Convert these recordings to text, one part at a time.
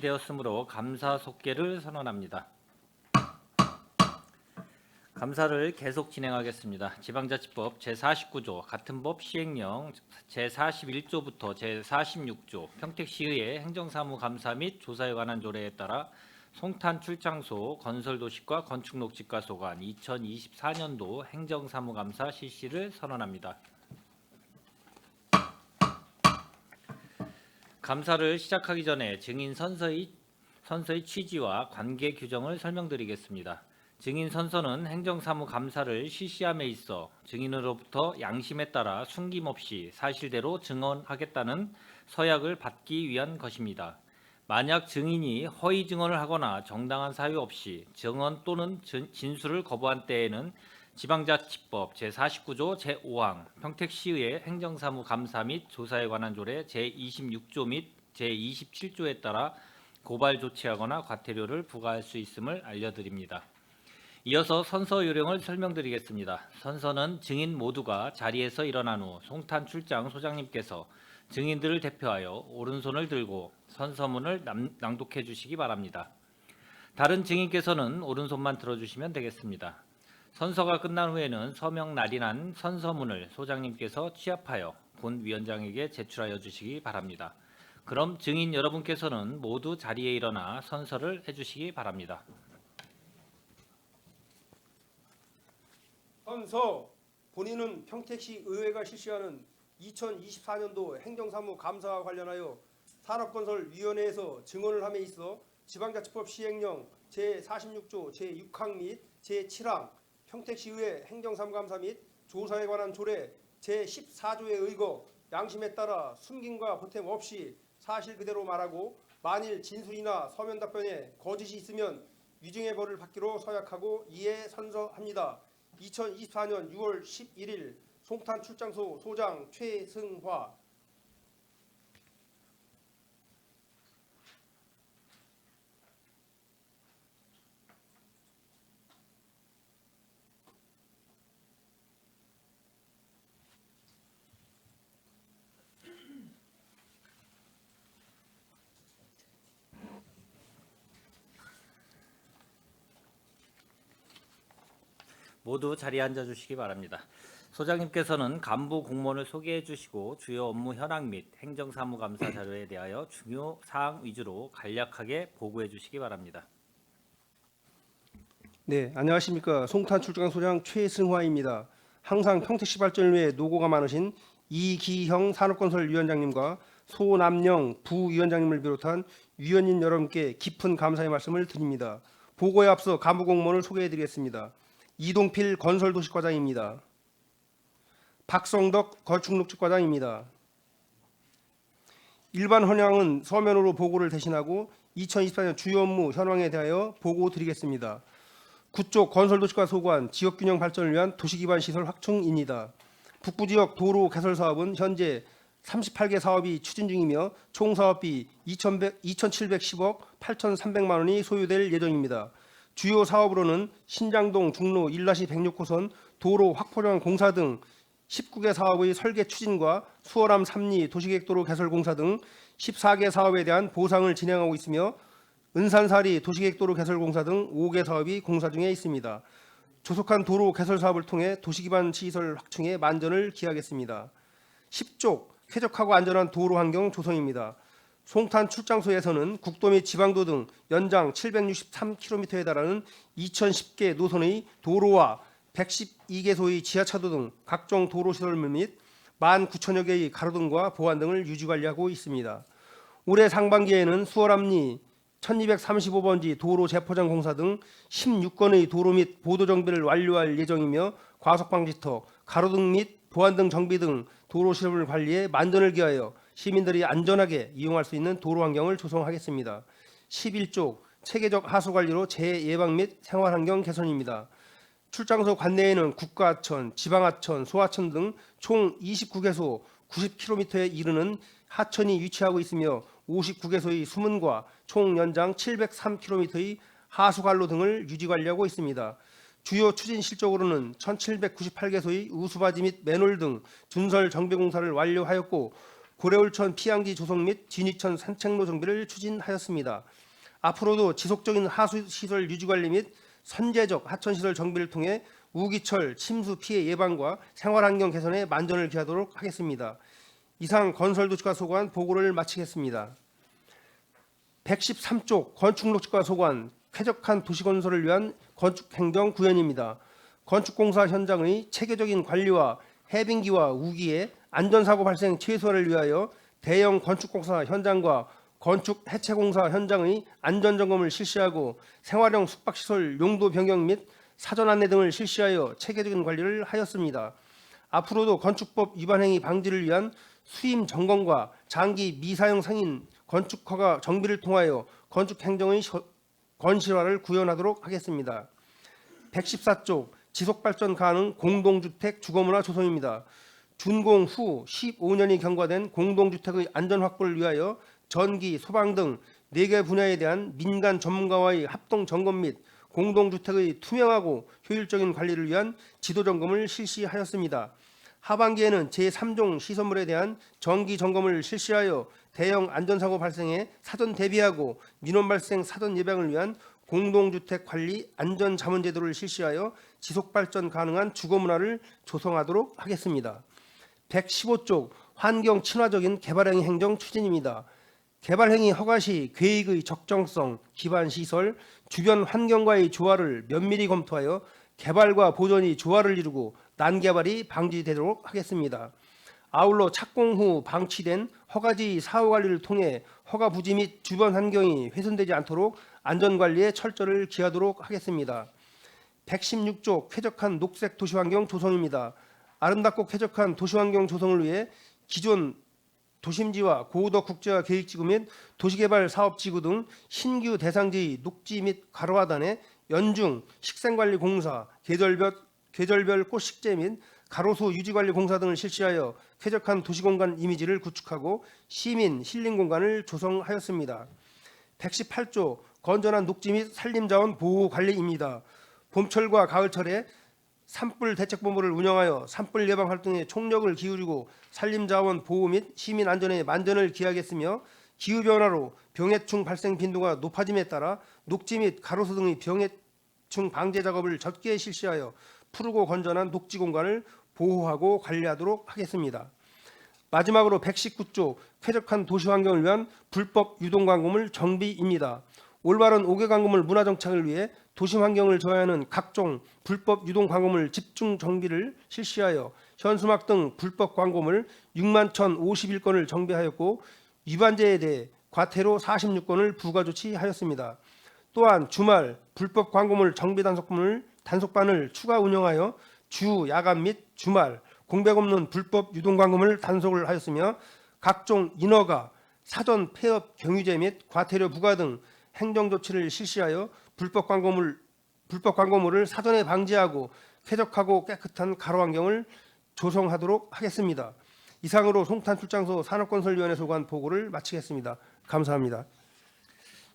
준비되었으므로 감사 속개를 선언합니다. 감사를 계속 진행하겠습니다. 지방자치법 제49조 같은 법 시행령 제41조부터 제46조 평택시의회 행정사무감사 및 조사에 관한 조례에 따라 송탄 출장소 건설도시과 건축녹지과 소관 2024년도 행정사무감사 실시를 선언합니다. 감사를 시작하기 전에 증인 선서의 취지와 관계 규정을 설명드리겠습니다. 증인 선서는 행정사무감사를 실시함에 있어 증인으로부터 양심에 따라 숨김없이 사실대로 증언하겠다는 서약을 받기 위한 것입니다. 만약 증인이 허위 증언을 하거나 정당한 사유 없이 증언 또는 진술을 거부한 때에는 지방자치법 제49조 제5항 평택시의회 행정사무감사 및 조사에 관한 조례 제26조 및 제27조에 따라 고발 조치하거나 과태료를 부과할 수 있음을 알려드립니다. 이어서 선서 요령을 설명드리겠습니다. 선서는 증인 모두가 자리에서 일어난 후 송탄 출장 소장님께서 증인들을 대표하여 오른손을 들고 선서문을 낭독해 주시기 바랍니다. 다른 증인께서는 오른손만 들어주시면 되겠습니다. 선서가 끝난 후에는 서명 날인한 선서문을 소장님께서 취합하여 본 위원장에게 제출하여 주시기 바랍니다. 그럼 증인 여러분께서는 모두 자리에 일어나 선서를 해주시기 바랍니다. 선서. 본인은 평택시 의회가 실시하는 2024년도 행정사무 감사와 관련하여 산업건설위원회에서 증언을 함에 있어 지방자치법 시행령 제46조 제6항 및 제7항 평택시의회 행정사무감사 및 조사에 관한 조례 제14조에 의거 양심에 따라 숨김과 보탬 없이 사실 그대로 말하고 만일 진술이나 서면 답변에 거짓이 있으면 위증의 벌을 받기로 서약하고 이에 선서합니다. 2024년 6월 11일 송탄 출장소 소장 최승화. 모두 자리에 앉아주시기 바랍니다. 소장님께서는 간부 공무원을 소개해 주시고 주요 업무 현황 및 행정사무감사 자료에 대하여 중요 사항 위주로 간략하게 보고해 주시기 바랍니다. 네, 안녕하십니까. 송탄 출장 소장 최승화입니다. 항상 평택시 발전을 위해 노고가 많으신 이기형 산업건설위원장님과 소남영 부위원장님을 비롯한 위원님 여러분께 깊은 감사의 말씀을 드립니다. 보고에 앞서 간부 공무원을 소개해 드리겠습니다. 이동필 건설도시과장입니다. 박성덕 건축녹지과장입니다. 일반 현황은 서면으로 보고를 대신하고 2024년 주요 업무 현황에 대하여 보고 드리겠습니다. 구쪽 건설도시과 소관 지역균형 발전을 위한 도시기반 시설 확충입니다. 북부지역 도로 개설 사업은 현재 38개 사업이 추진 중이며 총 사업비 2,710억 8,300만 원이 소요될 예정입니다. 주요 사업으로는 신장동 중로 1-106호선 도로 확포량 공사 등 19개 사업의 설계 추진과 수월함 3리 도시계획도로 개설 공사 등 14개 사업에 대한 보상을 진행하고 있으며 은산사리 도시계획도로 개설 공사 등 5개 사업이 공사 중에 있습니다. 조속한 도로 개설 사업을 통해 도시기반 시설 확충에 만전을 기하겠습니다. 10쪽 쾌적하고 안전한 도로 환경 조성입니다. 송탄 출장소에서는 국도 및 지방도 등 연장 763km에 달하는 2010개 노선의 도로와 112개소의 지하차도 등 각종 도로시설물 및 19,000여 개의 가로등과 보안 등을 유지관리하고 있습니다. 올해 상반기에는 수월암리 1235번지 도로 재포장 공사 등 16건의 도로 및 보도 정비를 완료할 예정이며 과속방지턱, 가로등 및 보안 등 정비 등 도로시설 관리에 만전을 기하여 시민들이 안전하게 이용할 수 있는 도로 환경을 조성하겠습니다. 11쪽 체계적 하수 관리로 재해 예방 및 생활환경 개선입니다. 출장소 관내에는 국가하천, 지방하천, 소하천 등 총 29개소 90km에 이르는 하천이 위치하고 있으며 59개소의 수문과 총 연장 703km의 하수관로 등을 유지관리하고 있습니다. 주요 추진 실적으로는 1798개소의 우수바지 및 맨홀 등 준설 정비 공사를 완료하였고 고래울천 피양지 조성 및 진이천 산책로 정비를 추진하였습니다. 앞으로도 지속적인 하수시설 유지관리 및 선제적 하천시설 정비를 통해 우기철 침수 피해 예방과 생활환경 개선에 만전을 기하도록 하겠습니다. 이상 건설도시과 소관 보고를 마치겠습니다. 113쪽 건축녹지과 소관 쾌적한 도시건설을 위한 건축행정 구현입니다. 건축공사 현장의 체계적인 관리와 해빙기와 우기의 안전사고 발생 최소화를 위하여 대형 건축공사 현장과 건축 해체공사 현장의 안전점검을 실시하고 생활형 숙박시설 용도 변경 및 사전 안내 등을 실시하여 체계적인 관리를 하였습니다. 앞으로도 건축법 위반 행위 방지를 위한 수임 점검과 장기 미사용 승인 건축허가 정비를 통하여 건축행정의 건실화를 구현하도록 하겠습니다. 114쪽 지속발전 가능 공동주택 주거문화 조성입니다. 준공 후 15년이 경과된 공동주택의 안전 확보를 위하여 전기, 소방 등 4개 분야에 대한 민간 전문가와의 합동 점검 및 공동주택의 투명하고 효율적인 관리를 위한 지도점검을 실시하였습니다. 하반기에는 제3종 시설물에 대한 정기 점검을 실시하여 대형 안전사고 발생에 사전 대비하고 민원 발생 사전 예방을 위한 공동주택 관리 안전자문제도를 실시하여 지속발전 가능한 주거문화를 조성하도록 하겠습니다. 115쪽 환경 친화적인 개발행위 행정 추진입니다. 개발행위 허가 시 계획의 적정성, 기반 시설, 주변 환경과의 조화를 면밀히 검토하여 개발과 보존이 조화를 이루고 난개발이 방지되도록 하겠습니다. 아울러 착공 후 방치된 허가지 사후 관리를 통해 허가 부지 및 주변 환경이 훼손되지 않도록 안전관리에 철저를 기하도록 하겠습니다. 116조 쾌적한 녹색 도시환경 조성입니다. 아름답고 쾌적한 도시환경 조성을 위해 기존 도심지와 고도덕 국제화 계획지구 및 도시개발 사업지구 등 신규 대상지의 녹지 및 가로하단에 연중 식생관리공사, 계절별 꽃식재 및 가로수 유지관리 공사 등을 실시하여 쾌적한 도시공간 이미지를 구축하고 시민 힐링 공간을 조성하였습니다. 118조 건전한 녹지 및 산림자원 보호 관리입니다. 봄철과 가을철에 산불 대책본부를 운영하여 산불 예방 활동에 총력을 기울이고 산림자원 보호 및 시민 안전에 만전을 기하겠으며 기후변화로 병해충 발생 빈도가 높아짐에 따라 녹지 및 가로수 등의 병해충 방제 작업을 적게 실시하여 푸르고 건전한 녹지 공간을 보호하고 관리하도록 하겠습니다. 마지막으로 119조 쾌적한 도시환경을 위한 불법 유동광고물 정비입니다. 올바른 5개 광고물 문화정착을 위해 도시환경을 저해하는 각종 불법 유동광고물 집중 정비를 실시하여 현수막 등 불법 광고물 6만 1,051건을 정비하였고 위반제에 대해 과태료 46건을 부과 조치하였습니다. 또한 주말 불법 광고물 정비 단속반을 추가 운영하여 주, 야간 및 주말 공백 없는 불법 유동 광고물 단속을 하였으며 각종 인허가, 사전 폐업 경유제 및 과태료 부과 등 행정 조치를 실시하여 불법 광고물을 사전에 방지하고 쾌적하고 깨끗한 가로 환경을 조성하도록 하겠습니다. 이상으로 송탄출장소 산업건설위원회 소관 보고를 마치겠습니다. 감사합니다.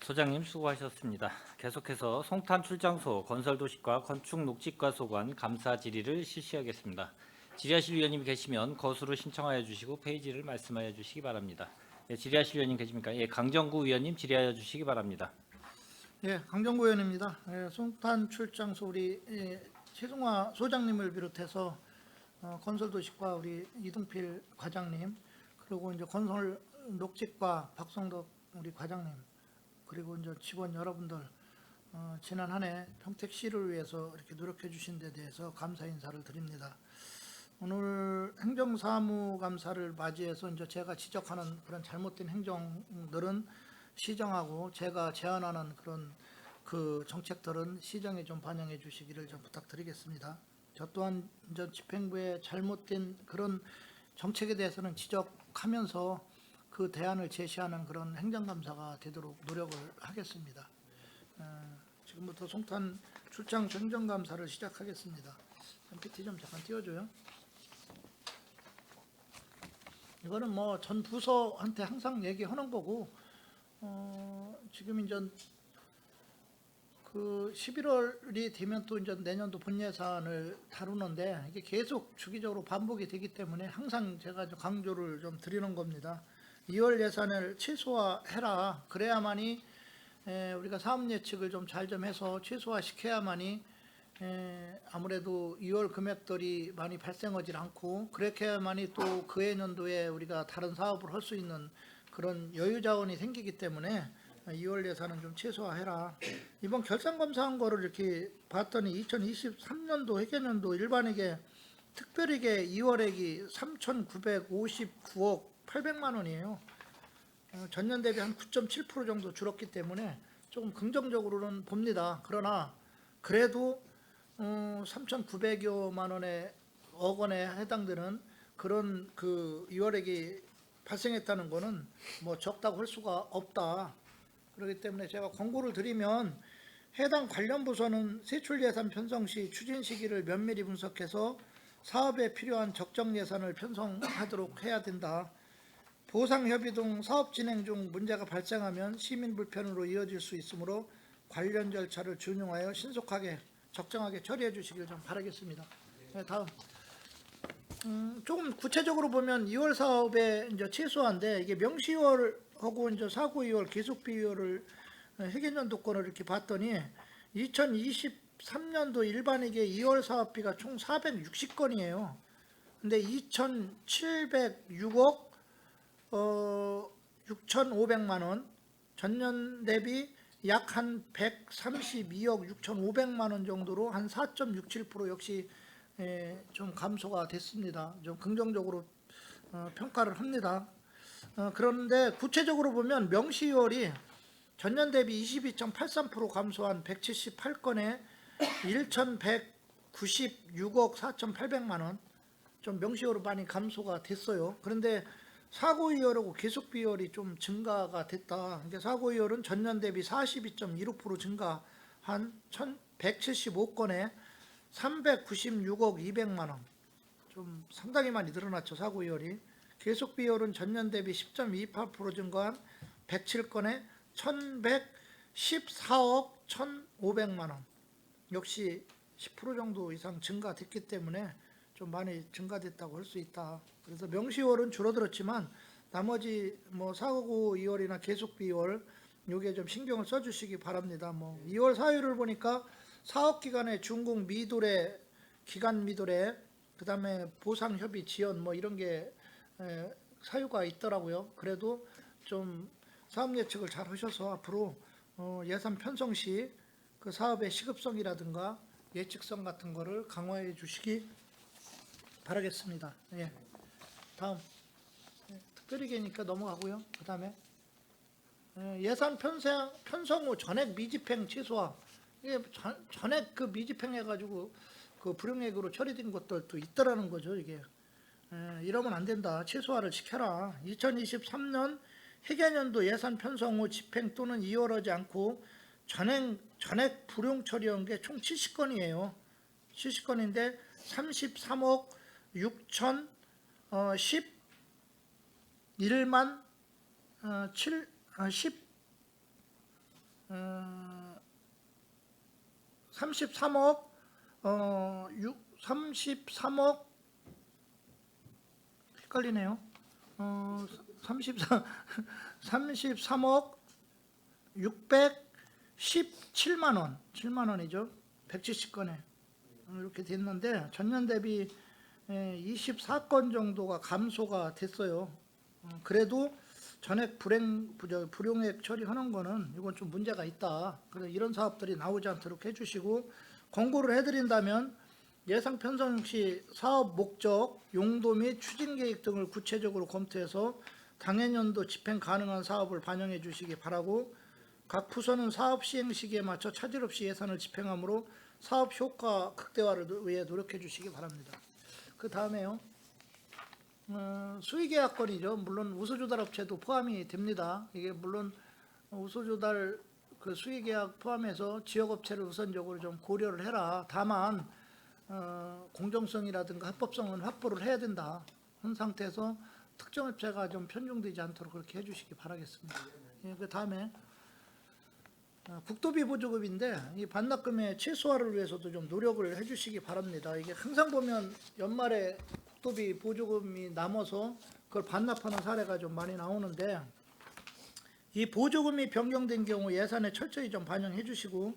소장님 수고하셨습니다. 계속해서 송탄출장소 건설도시과 건축녹지과 소관 감사 질의를 실시하겠습니다. 질의하실 위원님이 계시면 거수로 신청하여 주시고 페이지를 말씀하여 주시기 바랍니다. 네, 질의하실 위원님 계십니까? 예, 강정구 위원님 질의하여 주시기 바랍니다. 예, 강정구 의원입니다. 송탄출장소 우리 최승화 소장님을 비롯해서 건설도시과 우리 이동필 과장님, 그리고 이제 건설녹지과 박성덕 우리 과장님, 그리고 이제 직원 여러분들 지난 한 해 평택시를 위해서 이렇게 노력해 주신 데 대해서 감사 인사를 드립니다. 오늘 행정사무감사를 맞이해서 이제 제가 지적하는 그런 잘못된 행정들은 시정하고 제가 제안하는 그런 그 정책들은 시정에 좀 반영해 주시기를 좀 부탁드리겠습니다. 저 또한 이제 집행부의 잘못된 그런 정책에 대해서는 지적하면서 그 대안을 제시하는 그런 행정감사가 되도록 노력을 하겠습니다. 지금부터 송탄 출장 행정감사를 시작하겠습니다. PT 좀 잠깐 띄워줘요. 이거는 뭐 전 부서한테 항상 얘기하는 거고 지금 이제 그 11월이 되면 또 이제 내년도 본 예산을 다루는데 이게 계속 주기적으로 반복이 되기 때문에 항상 제가 좀 강조를 좀 드리는 겁니다. 2월 예산을 최소화해라. 그래야만이 우리가 사업 예측을 좀 잘 좀 해서 최소화시켜야만이 아무래도 2월 금액들이 많이 발생하지 않고 그렇게 해야만이 또 그해 년도에 우리가 다른 사업을 할 수 있는 그런 여유 자원이 생기기 때문에 2월 예산은 좀 최소화해라. 이번 결산검사한 거를 이렇게 봤더니 2023년도 회계년도 일반회계 특별회계 2월액이 3,959억 800만 원이에요. 전년 대비 한 9.7% 정도 줄었기 때문에 조금 긍정적으로는 봅니다. 그러나 그래도 3,900여만 원의 억 원에 해당되는 그런 그 2월액이 발생했다는 거는 뭐 적다고 할 수가 없다. 그렇기 때문에 제가 권고를 드리면 해당 관련 부서는 세출 예산 편성 시 추진 시기를 면밀히 분석해서 사업에 필요한 적정 예산을 편성하도록 해야 된다. 보상 협의 등 사업 진행 중 문제가 발생하면 시민 불편으로 이어질 수 있으므로 관련 절차를 준용하여 신속하게 적정하게 처리해 주시길 좀 바라겠습니다. 네, 다음. 조금 구체적으로 보면 2월 사업의 이제 최소한데 이게 명시 2월하고 이제 사고 2월 계속비 2월을 회계연도권을 이렇게 봤더니 2023년도 일반회계 2월 사업비가 총 460건이에요. 근데 2,706억 6,500만 원, 전년 대비 약 한 132억 6,500만 원 정도로 한 4.67% 역시 좀 감소가 됐습니다. 좀 긍정적으로 평가를 합니다. 그런데 구체적으로 보면 명시월이 전년 대비 22.83% 감소한 178건에 1,196억 4,800만 원, 좀 명시월로 많이 감소가 됐어요. 그런데 사고이월하고 계속비월이 좀 증가가 됐다. 그러니까 사고이월은 전년 대비 42.15% 증가한 1,175건에 396억 200만 원, 좀 상당히 많이 늘어났죠. 사고이월이. 계속비월은 전년 대비 10.28% 증가한 107건에 1,114억 1,500만 원, 역시 10% 정도 이상 증가됐기 때문에 좀 많이 증가됐다고 할 수 있다. 그래서 명시월은 줄어들었지만 나머지 뭐 사고 2월이나 계속비 2월 요게 좀 신경을 써주시기 바랍니다. 뭐 2월 사유를 보니까 사업기간의 준공 미도래, 기간 미도래, 그다음에 보상 협의 지연 뭐 이런 게 사유가 있더라고요. 그래도 좀 사업 예측을 잘 하셔서 앞으로 예산 편성 시 그 사업의 시급성이라든가 예측성 같은 거를 강화해 주시기 바라겠습니다. 예. 다음. 특별히계니까 넘어가고요. 그 다음에 예산 편성 후 전액 미집행 최소화. 이게 전액 그 미집행 해가지고 그 불용액으로 처리된 것들도 있더라는 거죠. 이게 이러면 안 된다. 최소화를 시켜라. 2023년 회계년도 예산 편성 후 집행 또는 이월하지 않고 전액 불용 처리한 게 총 70건이에요. 70건인데 33억 6천 11만 33억 33억 헷갈리네요. 33억 617만 원, 7만 원이죠. 170건에 이렇게 됐는데 전년 대비 24건 정도가 감소가 됐어요. 그래도 전액 불용액 처리하는 거는 이건 좀 문제가 있다. 그래서 이런 사업들이 나오지 않도록 해주시고, 권고를 해드린다면 예상 편성 시 사업 목적, 용도 및 추진 계획 등을 구체적으로 검토해서 당해년도 집행 가능한 사업을 반영해 주시기 바라고, 각 부서는 사업 시행 시기에 맞춰 차질 없이 예산을 집행하므로 사업 효과 극대화를 위해 노력해 주시기 바랍니다. 그 다음에요. 수의계약건이죠. 물론 우수조달업체도 포함이 됩니다. 이게 물론 우수조달 그 수의계약 포함해서 지역업체를 우선적으로 좀 고려를 해라. 다만 공정성이라든가 합법성은 확보를 해야 된다. 한 상태에서 특정 업체가 좀 편중되지 않도록 그렇게 해주시기 바라겠습니다. 예, 그 다음에 국도비 보조금인데 이 반납금의 최소화를 위해서도 좀 노력을 해주시기 바랍니다. 이게 항상 보면 연말에 국도비 보조금이 남아서 그걸 반납하는 사례가 좀 많이 나오는데 이 보조금이 변경된 경우 예산에 철저히 좀 반영해 주시고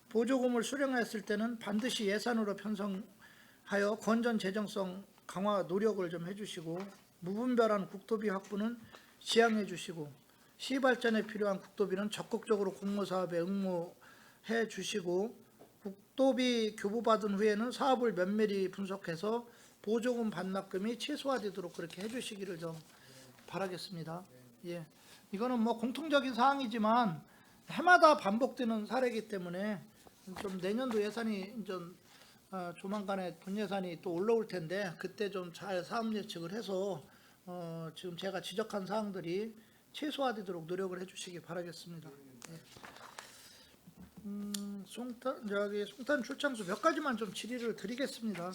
보조금을 수령했을 때는 반드시 예산으로 편성하여 건전 재정성 강화 노력을 좀 해주시고 무분별한 국도비 확보는 지양해 주시고 시발전에 필요한 국도비는 적극적으로 공모사업에 응모해 주시고 국도비 교부받은 후에는 사업을 면밀히 분석해서 보조금 반납금이 최소화되도록 그렇게 해주시기를 좀 바라겠습니다. 예, 이거는 뭐 공통적인 사항이지만 해마다 반복되는 사례이기 때문에 좀 내년도 예산이 좀 조만간에 본 예산이 또 올라올 텐데 그때 좀 잘 사업 예측을 해서 지금 제가 지적한 사항들이 최소화되도록 노력을 해주시기 바라겠습니다. 예. 송탄 출장소 몇 가지만 좀 질의를 드리겠습니다.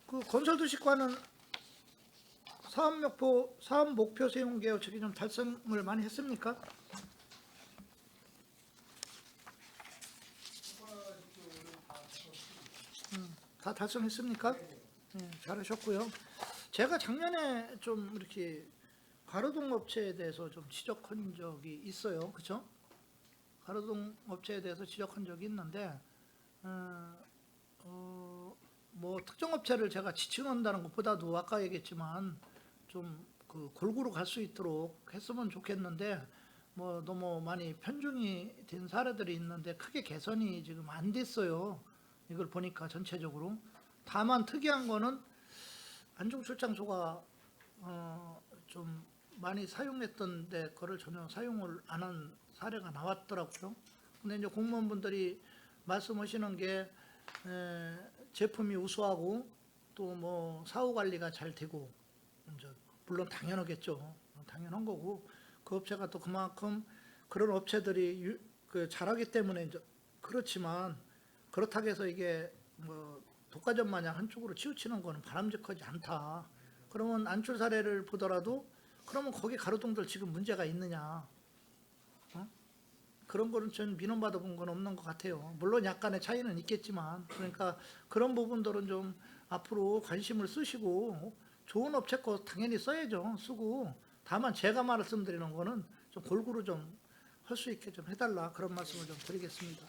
그 건설도시과는 사업 목표 세운 게 어떻게 좀 달성을 많이 했습니까? 다 달성했습니까? 네, 잘하셨고요. 제가 작년에 좀 이렇게 가로등 업체에 대해서 좀 지적한 적이 있어요. 그렇죠? 가로등 업체에 대해서 지적한 적이 있는데 뭐 특정 업체를 제가 지칭한다는 것보다도 아까 얘기했지만 좀 그 골고루 갈 수 있도록 했으면 좋겠는데 뭐 너무 많이 편중이 된 사례들이 있는데 크게 개선이 지금 안 됐어요. 이걸 보니까 전체적으로. 다만 특이한 거는 안중출장소가 좀 많이 사용했던데 그거를 전혀 사용을 안 한 사례가 나왔더라고요. 근데 이제 공무원분들이 말씀하시는 게 제품이 우수하고 또 뭐 사후 관리가 잘 되고 이제 물론 당연하겠죠. 당연한 거고 그 업체가 또 그만큼 그런 업체들이 잘하기 때문에 이제 그렇지만 그렇다고 해서 이게 뭐 독과점 마냥 한쪽으로 치우치는 거는 바람직하지 않다. 그러면 안출 사례를 보더라도 그러면 거기 가로등들 지금 문제가 있느냐? 그런 거는 전 민원받아 본 건 없는 것 같아요. 물론 약간의 차이는 있겠지만 그러니까 그런 부분들은 좀 앞으로 관심을 쓰시고 좋은 업체 거 당연히 써야죠. 쓰고 다만 제가 말씀드리는 거는 좀 골고루 좀 할 수 있게 좀 해달라 그런 말씀을 좀 드리겠습니다.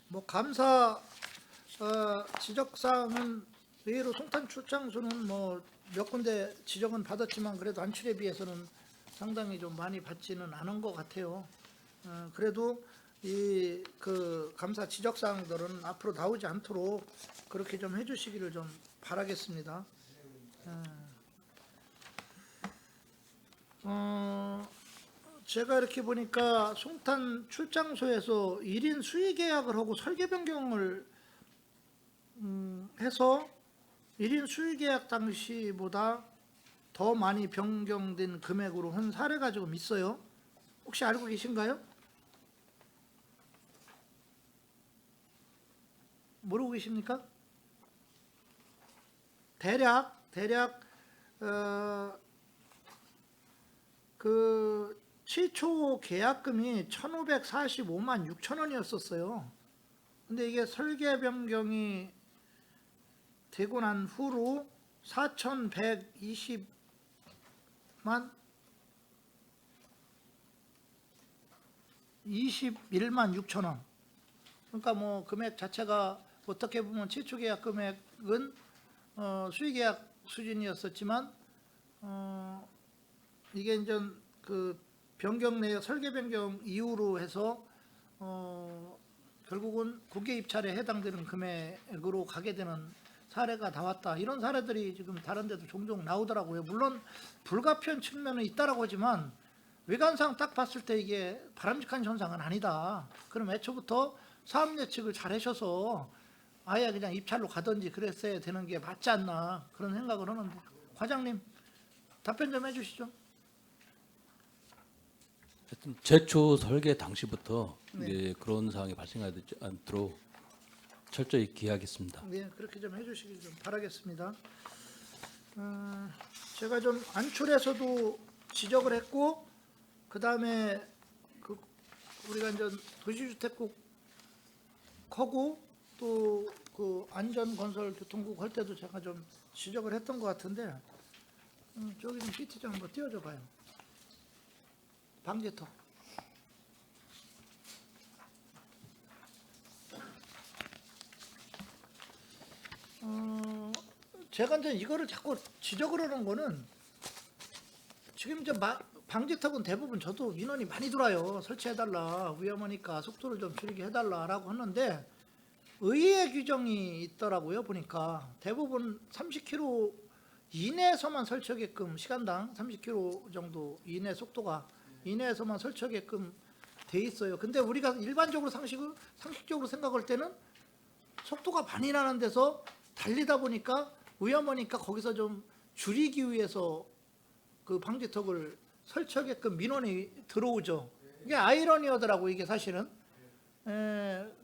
뭐 감사 지적사항은 의외로 송탄 출장소는 뭐 몇 군데 지적은 받았지만 그래도 안출에 비해서는 상당히 좀 많이 받지는 않은 것 같아요. 그래도 이 그 감사 지적사항들은 앞으로 나오지 않도록 그렇게 좀 해주시기를 좀 바라겠습니다. 제가 이렇게 보니까 송탄 출장소에서 1인 수의 계약을 하고 설계 변경을 해서 1인 수의 계약 당시보다 더 많이 변경된 금액으로 한 사례가 조금 있어요. 혹시 알고 계신가요? 모르고 계십니까? 대략 그 최초 계약금이 1,545만 6천 원이었었어요. 근데 이게 설계 변경이 되고 난 후로 4,120만 21만 6천 원. 그러니까 뭐 금액 자체가 어떻게 보면 최초 계약 금액은 수의 계약 수준이었었지만 이게 이제 그 변경 내 설계 변경 이후로 해서 결국은 국외 입찰에 해당되는 금액으로 가게 되는 사례가 나왔다. 이런 사례들이 지금 다른 데도 종종 나오더라고요. 물론 불가피한 측면은 있다라고 하지만 외관상 딱 봤을 때 이게 바람직한 현상은 아니다. 그럼 애초부터 사업 예측을 잘 하셔서 아예 그냥 입찰로 가든지 그랬어야 되는 게 맞지 않나 그런 생각을 하는데 과장님 답변 좀 해주시죠. 하여튼 제초 설계 당시부터 네. 이제 그런 상황이 발생하지 않도록 철저히 기하겠습니다. 네, 그렇게 좀 해주시길 좀 바라겠습니다. 제가 좀 안출에서도 지적을 했고, 그 다음에 그 우리가 이제 도시주택국 하고 또 그 안전건설교통국 할 때도 제가 좀 지적을 했던 것 같은데, 저기 좀 CT 좀 한번 띄워줘 봐요. 방지턱. 제가 이제 이거를 자꾸 지적을 하는 거는, 지금 이제 방지턱은 대부분 저도 민원이 많이 들어요. 설치해달라, 위험하니까 속도를 좀 줄이게 해달라라고 하는데, 의의 규정이 있더라고요. 보니까 대부분 30km 이내에서만 설치하게끔, 시간당 30km 정도 이내 속도가 이내에서만 설치하게끔 돼 있어요. 근데 우리가 일반적으로 상식적으로 생각할 때는 속도가 많이 나는 데서 달리다 보니까 위험하니까 거기서 좀 줄이기 위해서 그 방지턱을 설치하게끔 민원이 들어오죠. 이게 아이러니하더라고, 이게 사실은.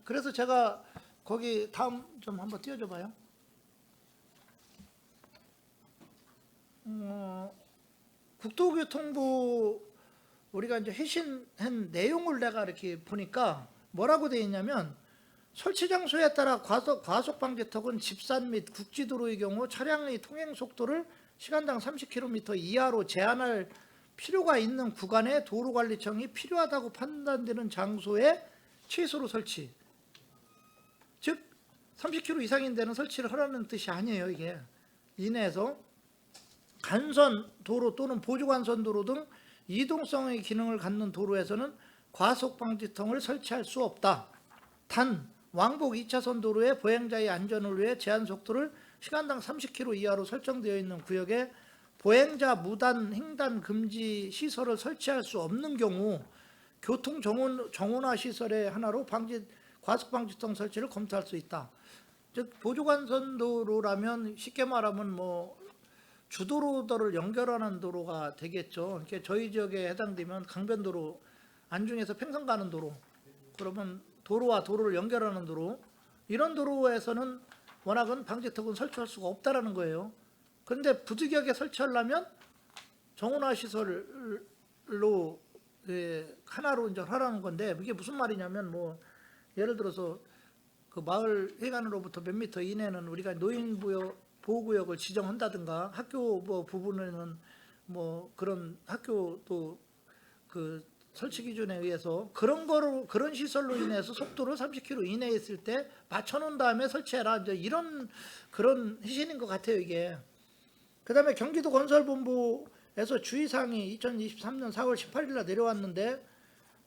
그래서 제가 거기 다음 좀 한번 띄워줘 봐요. 국토교통부 우리가 이제 회신한 내용을 내가 이렇게 보니까 뭐라고 되어 있냐면, 설치 장소에 따라 과속 방지턱은 집산 및 국지도로의 경우 차량의 통행 속도를 시간당 30km 이하로 제한할 필요가 있는 구간에 도로관리청이 필요하다고 판단되는 장소에 최소로 설치. 즉 30km 이상인 데는 설치를 하라는 뜻이 아니에요. 이게 이내에서 간선 도로 또는 보조 간선 도로 등 이동성의 기능을 갖는 도로에서는 과속 방지턱을 설치할 수 없다. 단 왕복 2차선 도로에 보행자의 안전을 위해 제한 속도를 시간당 30km 이하로 설정되어 있는 구역에 보행자 무단 횡단 금지 시설을 설치할 수 없는 경우 교통 정원화 시설의 하나로 과속 방지턱 설치를 검토할 수 있다. 즉 보조관선 도로라면 쉽게 말하면 뭐 주도로들을 연결하는 도로가 되겠죠. 이렇게 저희 지역에 해당되면 강변도로, 안중에서 팽성 가는 도로, 그러면 도로와 도로를 연결하는 도로, 이런 도로에서는 워낙은 방지턱은 설치할 수가 없다라는 거예요. 그런데 부득이하게 설치하려면 정원화 시설로 하나로 이제 하라는 건데, 이게 무슨 말이냐면, 뭐 예를 들어서 그 마을 회관으로부터 몇 미터 이내는 우리가 노인 보호구역을 지정한다든가, 학교 뭐 부분에는 뭐 그런 학교도 그 설치 기준에 의해서 그런 시설로 인해서 속도를 30km 이내에 있을 때 맞춰놓은 다음에 설치해라, 이제 이런 그런 희신인 것 같아요, 이게. 그다음에 경기도 건설본부에서 주의사항이 2023년 4월 18일날 내려왔는데,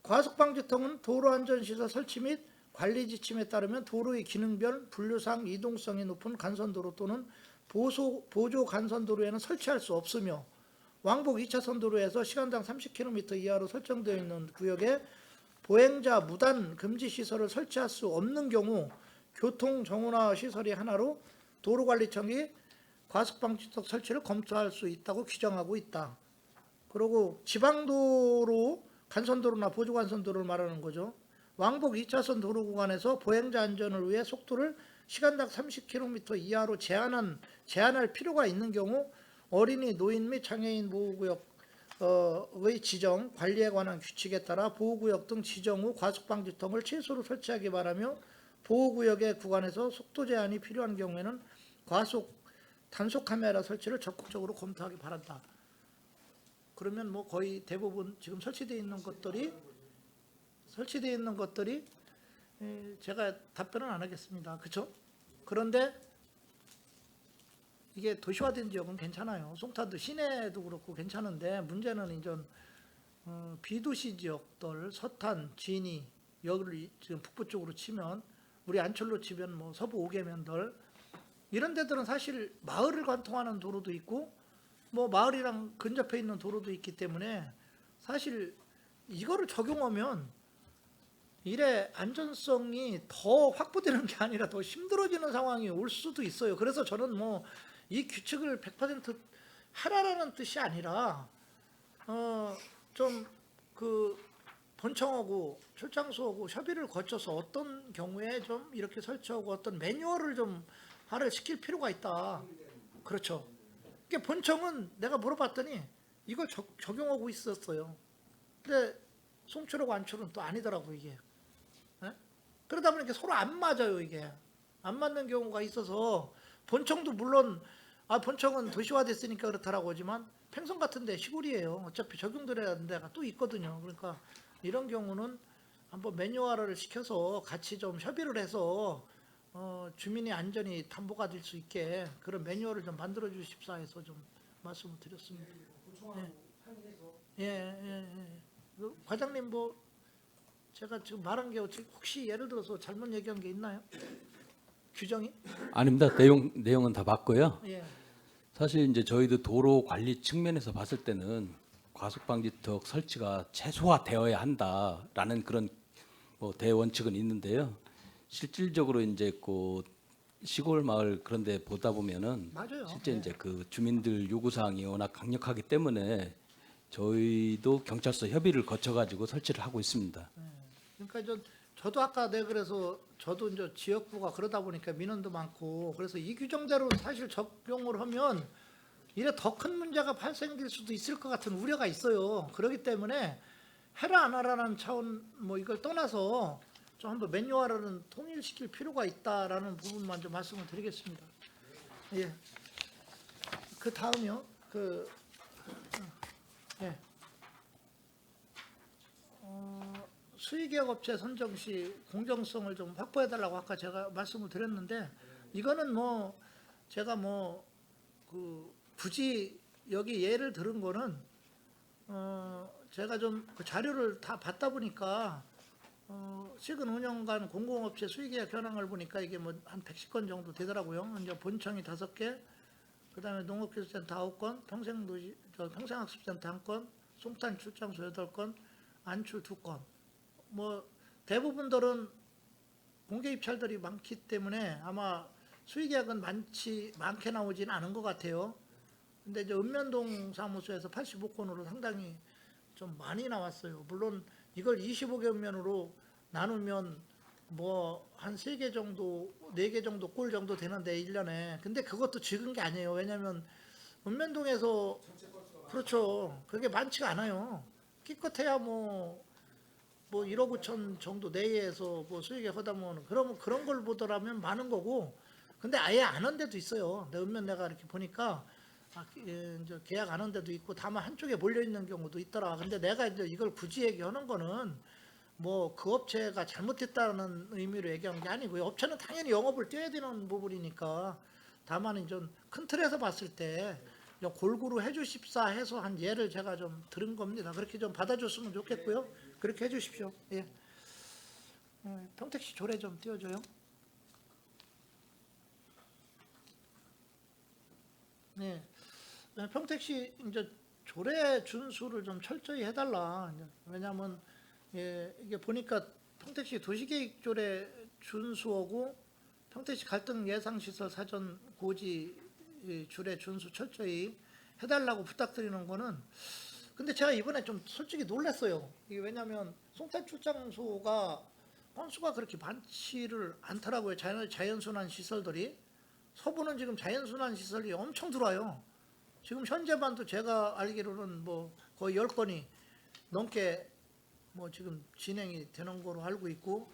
과속방지턱은 도로안전시설 설치 및 관리 지침에 따르면 도로의 기능별 분류상 이동성이 높은 간선도로 또는 보조 간선도로에는 설치할 수 없으며, 왕복 2차선 도로에서 시간당 30km 이하로 설정되어 있는 구역에 보행자 무단 금지 시설을 설치할 수 없는 경우 교통 정원화 시설이 하나로 도로관리청이 과속방지턱 설치를 검토할 수 있다고 규정하고 있다. 그리고 지방도로, 간선도로나 보조간선도로를 말하는 거죠. 왕복 2차선 도로 구간에서 보행자 안전을 위해 속도를 시간당 30km 이하로 제한할 필요가 있는 경우 어린이, 노인 및 장애인 보호구역의 지정, 관리에 관한 규칙에 따라 보호구역 등 지정 후 과속방지턱을 최소로 설치하기 바라며, 보호구역의 구간에서 속도 제한이 필요한 경우에는 단속 카메라 설치를 적극적으로 검토하기 바란다. 그러면 뭐 거의 대부분 지금 설치되어 있는 것들이 제가 답변은 안 하겠습니다. 그렇죠? 그런데 이게 도시화된 지역은 괜찮아요. 송탄도 시내도 그렇고 괜찮은데, 문제는 이제 비도시 지역들, 서탄, 진이, 여기를 지금 북부 쪽으로 치면, 우리 안철로 치면 뭐 서부 5개면들, 이런 데들은 사실 마을을 관통하는 도로도 있고 뭐 마을이랑 근접해 있는 도로도 있기 때문에 사실 이거를 적용하면 일의 안전성이 더 확보되는 게 아니라 더 힘들어지는 상황이 올 수도 있어요. 그래서 저는 뭐 이 규칙을 100% 하라라는 뜻이 아니라 좀 그 본청하고 출장소하고 협의를 거쳐서 어떤 경우에 좀 이렇게 설치하고 어떤 매뉴얼을 좀 시킬 필요가 있다. 그렇죠. 그러니까 본청은 내가 물어봤더니 이걸 적용하고 있었어요. 근데 송출하고 안출은 또 아니더라고 이게. 예? 그러다 보니까 서로 안 맞아요 이게. 안 맞는 경우가 있어서 본청도 물론 본청은 도시화됐으니까 그렇다라고 하지만 팽성 같은데 시골이에요. 어차피 적용돼야 하는 데가 또 있거든요. 그러니까 이런 경우는 한번 매뉴얼화를 시켜서 같이 좀 협의를 해서 주민의 안전이 담보가 될 수 있게 그런 매뉴얼을 좀 만들어 주십사 해서 좀 말씀을 드렸습니다. 예. 그 과장님 뭐 제가 지금 말한 게 혹시 예를 들어서 잘못 얘기한 게 있나요? 규정이? 아닙니다. 내용은 다 맞고요. 예. 사실 이제 저희도 도로 관리 측면에서 봤을 때는 과속방지턱 설치가 최소화되어야 한다라는 그런 뭐 대원칙은 있는데요. 실질적으로 이제 그 시골 마을 그런데 보다 보면은 맞아요. 실제 예. 이제 그 주민들 요구 사항이 워낙 강력하기 때문에 저희도 경찰서 협의를 거쳐 가지고 설치를 하고 있습니다. 그러니까 저도 아까 내가 그래서 저도 이제 지역구가 그러다 보니까 민원도 많고 그래서 이 규정대로 사실 적용을 하면 이래 더 큰 문제가 발생될 수도 있을 것 같은 우려가 있어요. 그렇기 때문에 해라 안 하라는 차원 뭐 이걸 떠나서 좀 한번 매뉴얼을 통일시킬 필요가 있다라는 부분만 좀 말씀을 드리겠습니다. 예. 그 다음이요. 예. 수의계약 업체 선정 시 공정성을 좀 확보해달라고 아까 제가 말씀을 드렸는데 이거는 뭐 제가 굳이 여기 예를 들은 거는 제가 좀 그 자료를 다 받다 보니까 최근 5년간 공공업체 수의계약 현황을 보니까 이게 뭐 한 110건 정도 되더라고요. 이제 본청이 5개, 그다음에 농업기술센터 9건, 평생학습센터 1건, 송탄 출장소 8건, 안출 2건. 뭐 대부분들은 공개 입찰들이 많기 때문에 아마 수의계약은 많게 나오지는 않은 것 같아요. 근데 이제 읍면동 사무소에서 85건으로 상당히 좀 많이 나왔어요. 물론 이걸 25개 읍면으로 나누면 뭐 한 3개 정도, 4개 정도 꼴 정도 되는데 1년에. 근데 그것도 적은 게 아니에요. 왜냐면 읍면동에서 그렇죠. 그게 많지가 않아요. 기껏해야 뭐 1억 5천 정도 내에서 뭐 수익에 하다 보면 그러면 그런 걸 보더라면 많은 거고. 근데 아예 안 한 데도 있어요. 내 읍면 내가 이렇게 보니까 이제 계약 안 한 데도 있고 다만 한쪽에 몰려 있는 경우도 있더라. 근데 내가 이제 이걸 굳이 얘기하는 거는 뭐 그 업체가 잘못했다는 의미로 얘기한 게 아니고요. 업체는 당연히 영업을 뛰어야 되는 부분이니까 다만 이제 큰 틀에서 봤을 때 골고루 해주십사 해서 한 예를 제가 좀 들은 겁니다. 그렇게 좀 받아줬으면 좋겠고요. 그렇게 해주십시오. 예. 평택시 조례 좀 띄워줘요. 네. 평택시 이제 조례 준수를 좀 철저히 해달라. 왜냐하면 이게 보니까 평택시 도시계획 조례 준수하고 평택시 갈등 예상 시설 사전 고지 조례 준수 철저히 해달라고 부탁드리는 거는. 근데 제가 이번에 좀 솔직히 놀랐어요. 이게 왜냐하면 송탄 출장소가 건수가 그렇게 많지를 않더라고요. 자연순환 시설들이. 서부는 지금 자연순환 시설이 엄청 들어와요. 지금 현재만도 제가 알기로는 뭐 거의 10건이 넘게 뭐 지금 진행이 되는 거로 알고 있고.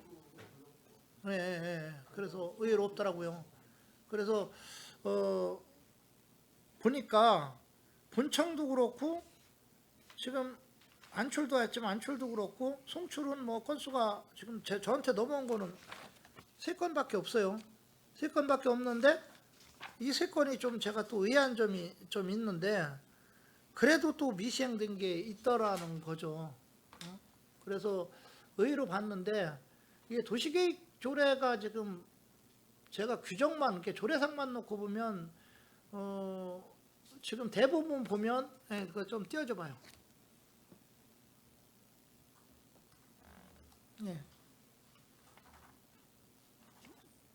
예. 그래서 의외로 없더라고요. 그래서 보니까 본청도 그렇고 지금 안출도 했지만 안출도 그렇고 송출은 뭐 건수가 지금 저한테 넘어온 거는 3건밖에 없어요. 3건밖에 없는데 이 3건이 좀 제가 또 의아한 점이 좀 있는데 그래도 또 미시행된 게 있더라는 거죠. 그래서 의의로 봤는데 이게 도시계획 조례가 지금 제가 규정만 이렇게 조례상만 놓고 보면 지금 대부분 보면 그거 좀 띄워줘 봐요. 예.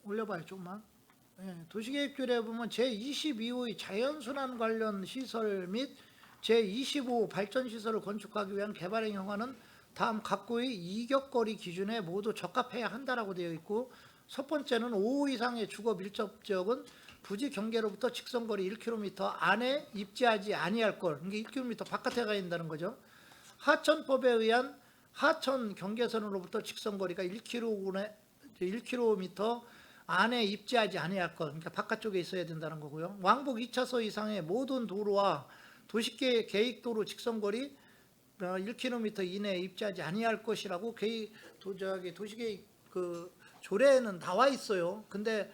올려봐요 조금만. 도시계획조례 보면 제22호의 자연순환 관련 시설 및 제25호 발전시설을 건축하기 위한 개발행 허가는 다음 각구의 이격거리 기준에 모두 적합해야 한다라고 되어 있고, 첫 번째는 5호 이상의 주거 밀접 지역은 부지 경계로부터 직선거리 1km 안에 입지하지 아니할 걸. 이게 1km 바깥에 가 있다는 거죠. 하천법에 의한 하천 경계선으로부터 직선거리가 1km 안에 입지하지 아니할 것. 그러니까 바깥쪽에 있어야 된다는 거고요. 왕복 2차소 이상의 모든 도로와 도시계 계획도로 직선거리 1km 이내에 입지하지 아니할 것이라고 도시계획 그 조례에는 나와 있어요. 근데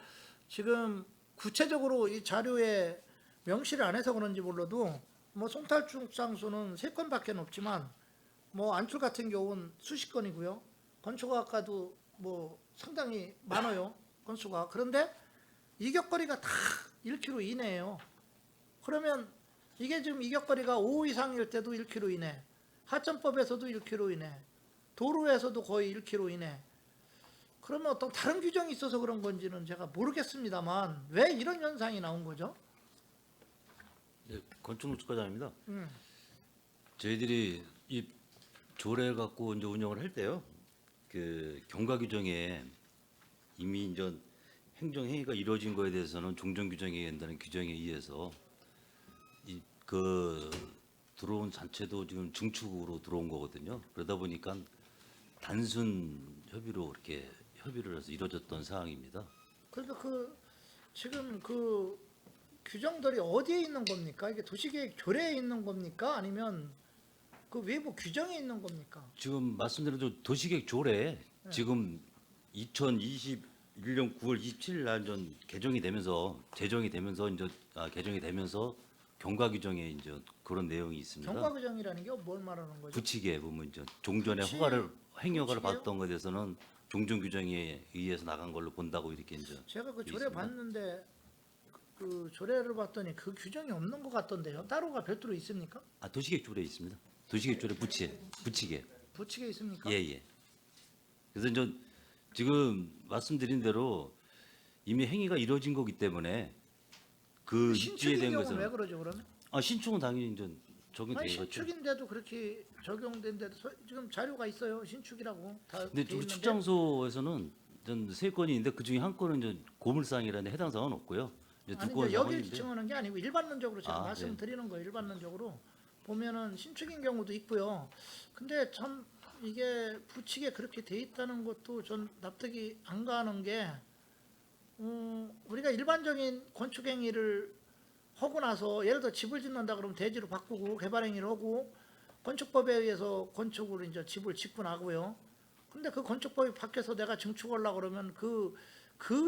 지금 구체적으로 이 자료에 명시를 안 해서 그런지 몰라도 뭐 송탈출장소는 3건밖에 없지만 뭐 안출 같은 경우는 수십 건이고요. 건축학과도 뭐 상당히 많아요. 건수가. 그런데 이격거리가 다 1km 이내예요. 그러면 이게 지금 이격거리가 5 이상일 때도 1km 이내, 하천법에서도 1km 이내, 도로에서도 거의 1km 이내. 그러면 어떤 다른 규정이 있어서 그런 건지는 제가 모르겠습니다만 왜 이런 현상이 나온 거죠? 네, 건축노조과장입니다. 저희들이 이 조례 갖고 이제 운영을 할 때요, 그 경과 규정에 이미 이제 행정 행위가 이루어진 거에 대해서는 종전 규정에 된다는 규정에 의해서 그 들어온 자체도 지금 중축으로 들어온 거거든요. 그러다 보니까 단순 협의로 이렇게 협의를 해서 이루어졌던 사항입니다. 그러니까 그 지금 그 규정들이 어디에 있는 겁니까? 이게 도시계획 조례에 있는 겁니까? 아니면 그 외부 규정에 있는 겁니까? 지금 말씀드린 대로 도시계획 조례 지금 2021년 9월 27일 날 전 개정이 되면서 제정이 되면서 이제 개정이 되면서 경과 규정에 이제 그런 내용이 있습니다. 경과 규정이라는 게 뭘 말하는 거죠? 부칙에 보면 이제 종전에 부칙? 행여가를 부칙이요? 받았던 것에 대해서는 종전 규정에 의해서 나간 걸로 본다고 이렇게 이제 제가 그 돼 조례 있습니다. 봤는데 그 조례를 봤더니 그 규정이 없는 것 같던데요. 따로가 별도로 있습니까? 도시계획 조례에 있습니다. 도시계획 조례 부칙에 부칙에 있습니까? 예. 그래서 이제 지금 말씀드린 대로 이미 행위가 이루어진 거기 때문에 그 입지에 신축인 대한 경우는 왜 것은 그러죠 그러면? 신축은 당연히 이제 아니, 적용되겠죠. 신축인데도 그렇게 적용된데도 지금 자료가 있어요. 신축이라고 다 근데 돼 우리 있는데 출장소에서는 전 3건이 있는데 그 중에 한 건은 이제 고물상이라는 해당 사항은 없고요. 이제 아니 두 건은 이제 여기를 상황인데 지칭하는 게 아니고 일반론적으로 제가 네. 말씀드리는 거예요. 일반론적으로 보면은 신축인 경우도 있고요. 근데 참 이게 부칙에 그렇게 돼 있다는 것도 전 납득이 안 가는 게 우리가 일반적인 건축 행위를 하고 나서 예를 들어 집을 짓는다 그러면 대지로 바꾸고 개발 행위를 하고 건축법에 의해서 건축으로 이제 집을 짓고 나고요. 근데 그 건축법이 바뀌어서 내가 증축하려고 그러면 그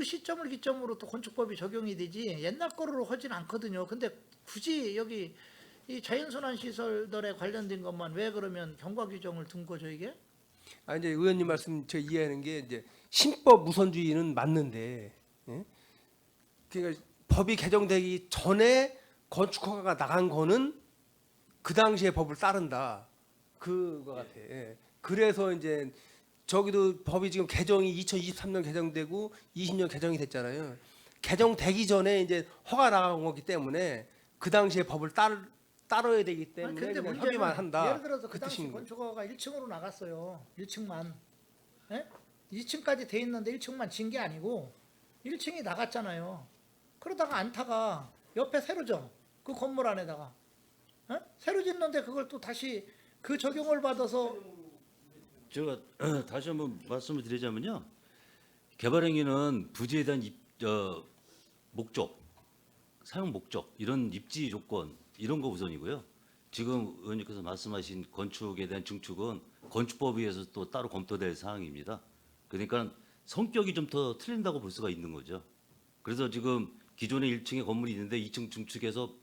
시점을 기점으로 또 건축법이 적용이 되지 옛날 거로 하진 않거든요. 근데 굳이 여기 이 자연순환 시설들에 관련된 것만 왜 그러면 경과 규정을 둔 거죠 이게? 이제 의원님 말씀 제가 이해하는 게 이제 신법 우선주의는 맞는데, 예? 그러니까 법이 개정되기 전에 건축 허가가 나간 거는 그 당시에 법을 따른다. 그거 같아. 예. 그래서 이제 저기도 법이 지금 개정이 2023년 개정되고 20년 개정이 됐잖아요. 개정되기 전에 이제 허가 나간 거기 때문에 그 당시에 법을 따라야 되기 아니, 때문에 근데 그냥 문제는 협의만 한다. 예를 들어서 그 당시 뜻인 거예요. 건축허가가 1층으로 나갔어요. 1층만. 예? 2층까지 돼 있는데 1층만 진 게 아니고 1층이 나갔잖아요. 그러다가 안타가 옆에 새로 져. 그 건물 안에다가. 예? 새로 짓는데 그걸 또 다시 그 적용을 받아서 제가 다시 한번 말씀을 드리자면요. 개발 행위는 부지에 대한 목적, 사용 목적, 이런 입지 조건 이런 거 우선이고요. 지금 의원님께서 말씀하신 건축에 대한 증축은 건축법에 의해서 또 따로 검토될 사항입니다. 그러니까 성격이 좀 더 틀린다고 볼 수가 있는 거죠. 그래서 지금 기존에 1층에 건물이 있는데 2층 증축해서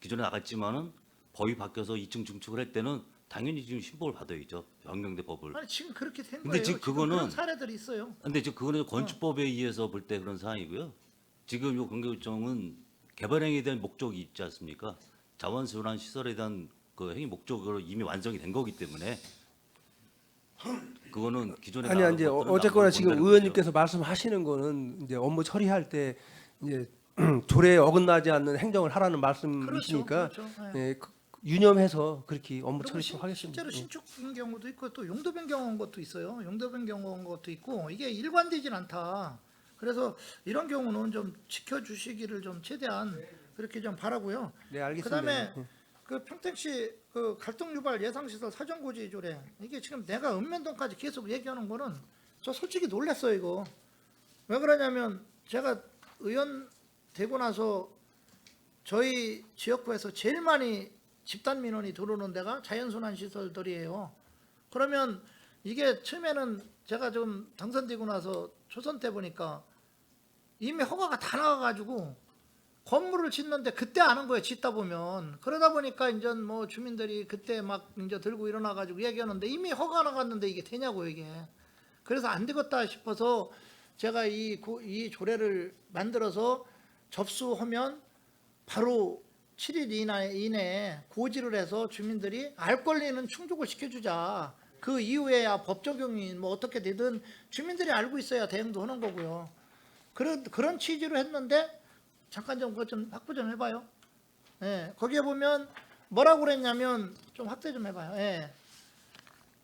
기존에 나갔지만은 법이 바뀌어서 2층 증축을 할 때는 당연히 지금 신법을 받아야죠. 변경된 법을. 아니 지금 그렇게 된 근데 거예요. 지금 지금 그거는- 그런 사례들이 있어요. 근데 지금 그거는 건축법에 의해서 볼 때 그런 사항이고요. 지금 요 공개조정은 개발행위에 대한 목적이 있지 않습니까? 자원순환 시설에 대한 그 행위 목적으로 이미 완성이 된 거기 때문에 그거는 기존에 아니 나간 이제 것들은 어쨌거나 앞으로 지금 본다는 의원님께서 말씀하시는 거는 이제 업무 처리할 때 이제 조례에 어긋나지 않는 행정을 하라는 말씀이시니까 그렇죠. 예. 예, 유념해서 그렇게 업무 그리고 처리 하겠습니다. 실제로 예. 신축인 경우도 있고 또 용도 변경한 것도 있어요. 용도 변경한 것도 있고 이게 일관되진 않다. 그래서 이런 경우는 좀 지켜주시기를 좀 최대한 그렇게 좀 바라고요. 네, 알겠습니다. 그다음에 그 평택시 그 갈등 유발 예상시설 사전고지 조례, 이게 지금 내가 읍면동까지 계속 얘기하는 거는 저 솔직히 놀랐어요. 이거 왜 그러냐면 제가 의원 되고 나서 저희 지역구에서 제일 많이 집단 민원이 들어오는 데가 자연순환 시설들이에요. 그러면 이게 처음에는 제가 좀 당선되고 나서 초선 때 보니까 이미 허가가 다 나와가지고 건물을 짓는데 그때 아는 거예요. 짓다 보면. 그러다 보니까 이제 뭐 주민들이 그때 막 이제 들고 일어나가지고 얘기하는데 이미 허가 나갔는데 이게 되냐고 이게. 그래서 안 되겠다 싶어서 제가 이 조례를 만들어서 접수하면 바로 7일 이내에 고지를 해서 주민들이 알 권리는 충족을 시켜주자. 그 이후에야 법 적용이 뭐 어떻게 되든 주민들이 알고 있어야 대응도 하는 거고요. 그런 취지로 했는데 잠깐 좀 그거 좀 확보 좀 해봐요. 예, 거기에 보면 뭐라고 그랬냐면 좀 확대 좀 해봐요. 예.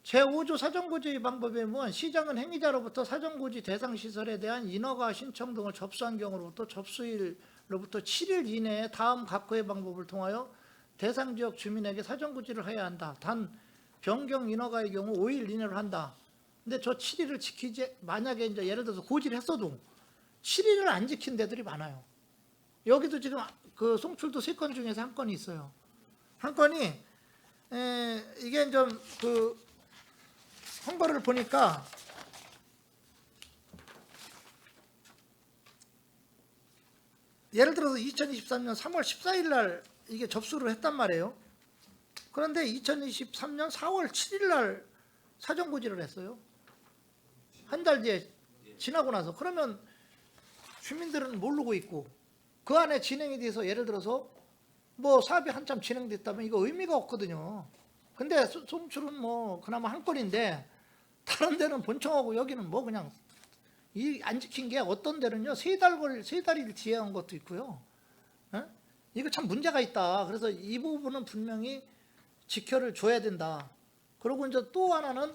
제5조 사전고지 방법에 보면 시장은 행위자로부터 사전고지 대상 시설에 대한 인허가 신청 등을 접수한 경우로부터 접수일로부터 7일 이내에 다음 각호의 방법을 통하여 대상 지역 주민에게 사전고지를 해야 한다. 단 변경 인허가의 경우 5일 이내로 한다. 근데 저 7일을 지키지, 만약에 이제 예를 들어서 고지를 했어도 7일을 안 지킨 데들이 많아요. 여기도 지금 그 송출도 3건 중에서 한 건이 있어요. 한 건이 이게 좀 그 헌거를 보니까 예를 들어서 2023년 3월 14일 날 이게 접수를 했단 말이에요. 그런데 2023년 4월 7일 날 사전고지를 했어요. 한 달 뒤에 지나고 나서. 그러면 주민들은 모르고 있고 그 안에 진행이 돼서 예를 들어서 뭐 사업이 한참 진행됐다면 이거 의미가 없거든요. 근데 송출은 뭐 그나마 한 건인데 다른 데는 본청하고 여기는 뭐 그냥 이 안 지킨 게 어떤 데는요 3달일 뒤에 한 것도 있고요. 에? 이거 참 문제가 있다. 그래서 이 부분은 분명히 지켜를 줘야 된다. 그리고 이제 또 하나는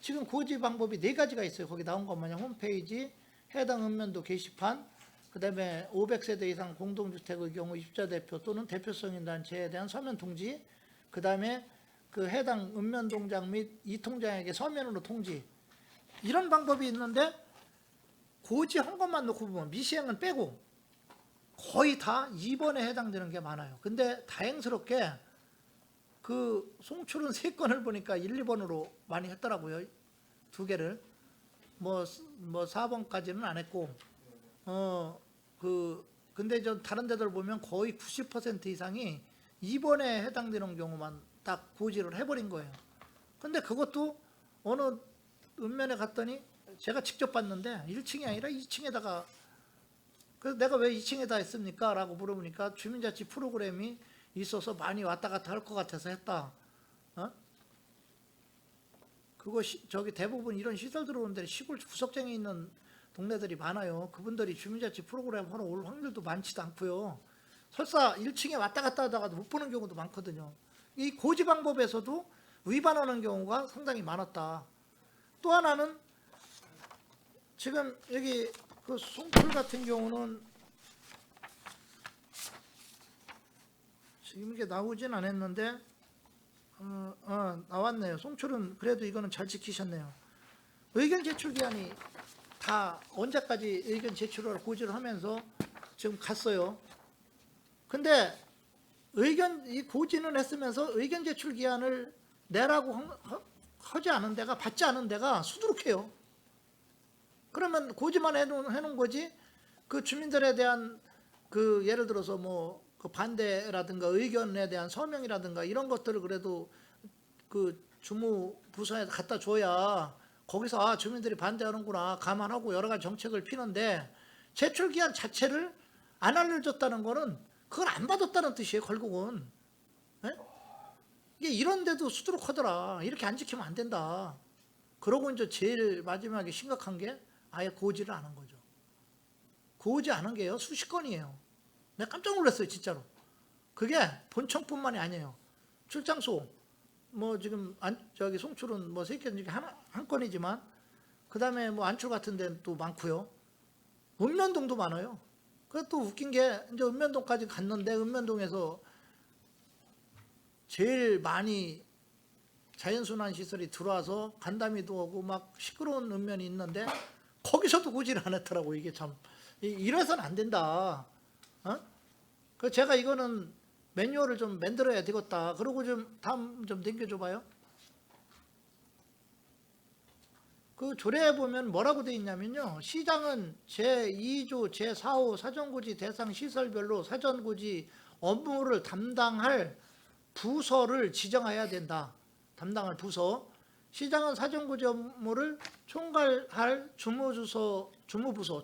지금 고지 방법이 4가지가 있어요. 거기 나온 것마냥 홈페이지, 해당 읍면도 게시판, 그다음에 500세대 이상 공동주택의 경우 입자 대표 또는 대표성 있는 단체에 대한 서면 통지, 그다음에 그 해당 읍면 동장 및 이 통장에게 서면으로 통지, 이런 방법이 있는데 고지한 것만 놓고 보면 미시행은 빼고 거의 다 2번에 해당되는 게 많아요. 근데 다행스럽게 그 송출은 3건을 보니까 1, 2번으로 많이 했더라고요. 2개를 뭐 4번까지는 안 했고 근데 저 다른 데들 보면 거의 90% 이상이 2번에 해당되는 경우만 딱 고지를 해버린 거예요. 근데 그것도 어느 읍면에 갔더니 제가 직접 봤는데 1층이 아니라 2층에다가, 그래서 내가 왜 2층에다 했습니까? 라고 물어보니까 주민자치 프로그램이 있어서 많이 왔다 갔다 할 것 같아서 했다. 그거 저기 대부분 이런 시설 들어오는 데 시골 구석쟁이 있는 동네들이 많아요. 그분들이 주민자치 프로그램 하러 올 확률도 많지도 않고요. 설사 1층에 왔다 갔다 하다가도 못 보는 경우도 많거든요. 이 고지 방법에서도 위반하는 경우가 상당히 많았다. 또 하나는 지금 여기 그 송출 같은 경우는 지금 이게 나오진 않았는데 나왔네요. 송출은 그래도 이거는 잘 지키셨네요. 의견 제출 기한이 다 언제까지 의견 제출을 고지를 하면서 지금 갔어요. 근데 이 고지는 했으면서 의견 제출 기한을 내라고 하지 않은 데가, 받지 않은 데가 수두룩해요. 그러면 고지만 해놓은 거지 그 주민들에 대한 그 예를 들어서 뭐 그 반대라든가 의견에 대한 서명이라든가 이런 것들을 그래도 그 주무부서에 갖다 줘야 거기서 주민들이 반대하는구나 감안하고 여러 가지 정책을 피는데, 제출 기한 자체를 안 알려줬다는 거는 그걸 안 받았다는 뜻이에요. 결국은 이게 이런데도 수두룩하더라. 이렇게 안 지키면 안 된다. 그러고 이제 제일 마지막에 심각한 게 아예 고지를 안 한 거죠. 고지 안 한 게요 수십 건이에요. 내가 깜짝 놀랐어요 진짜로. 그게 본청뿐만이 아니에요. 출장소 뭐 지금 저기 송출은 뭐 3건 중에 한 건이지만 그 다음에 뭐 안출 같은 데는 또 많고요. 읍면동도 많아요. 그것도 웃긴 게 이제 읍면동까지 갔는데 읍면동에서 제일 많이 자연순환 시설이 들어와서 간담이도 오고 막 시끄러운 읍면이 있는데 거기서도 고지를 안 했더라고. 이게 참 이래서는 안 된다. 그 제가 이거는 매뉴얼을 좀 만들어야 되겠다. 그리고 좀 다음 좀 넘겨줘봐요. 그 조례에 보면 뭐라고 돼 있냐면요. 시장은 제2조 제4호 사전고지 대상 시설별로 사전고지 업무를 담당할 부서를 지정해야 된다. 담당할 부서. 시장은 사전고지 업무를 총괄할 주무부서,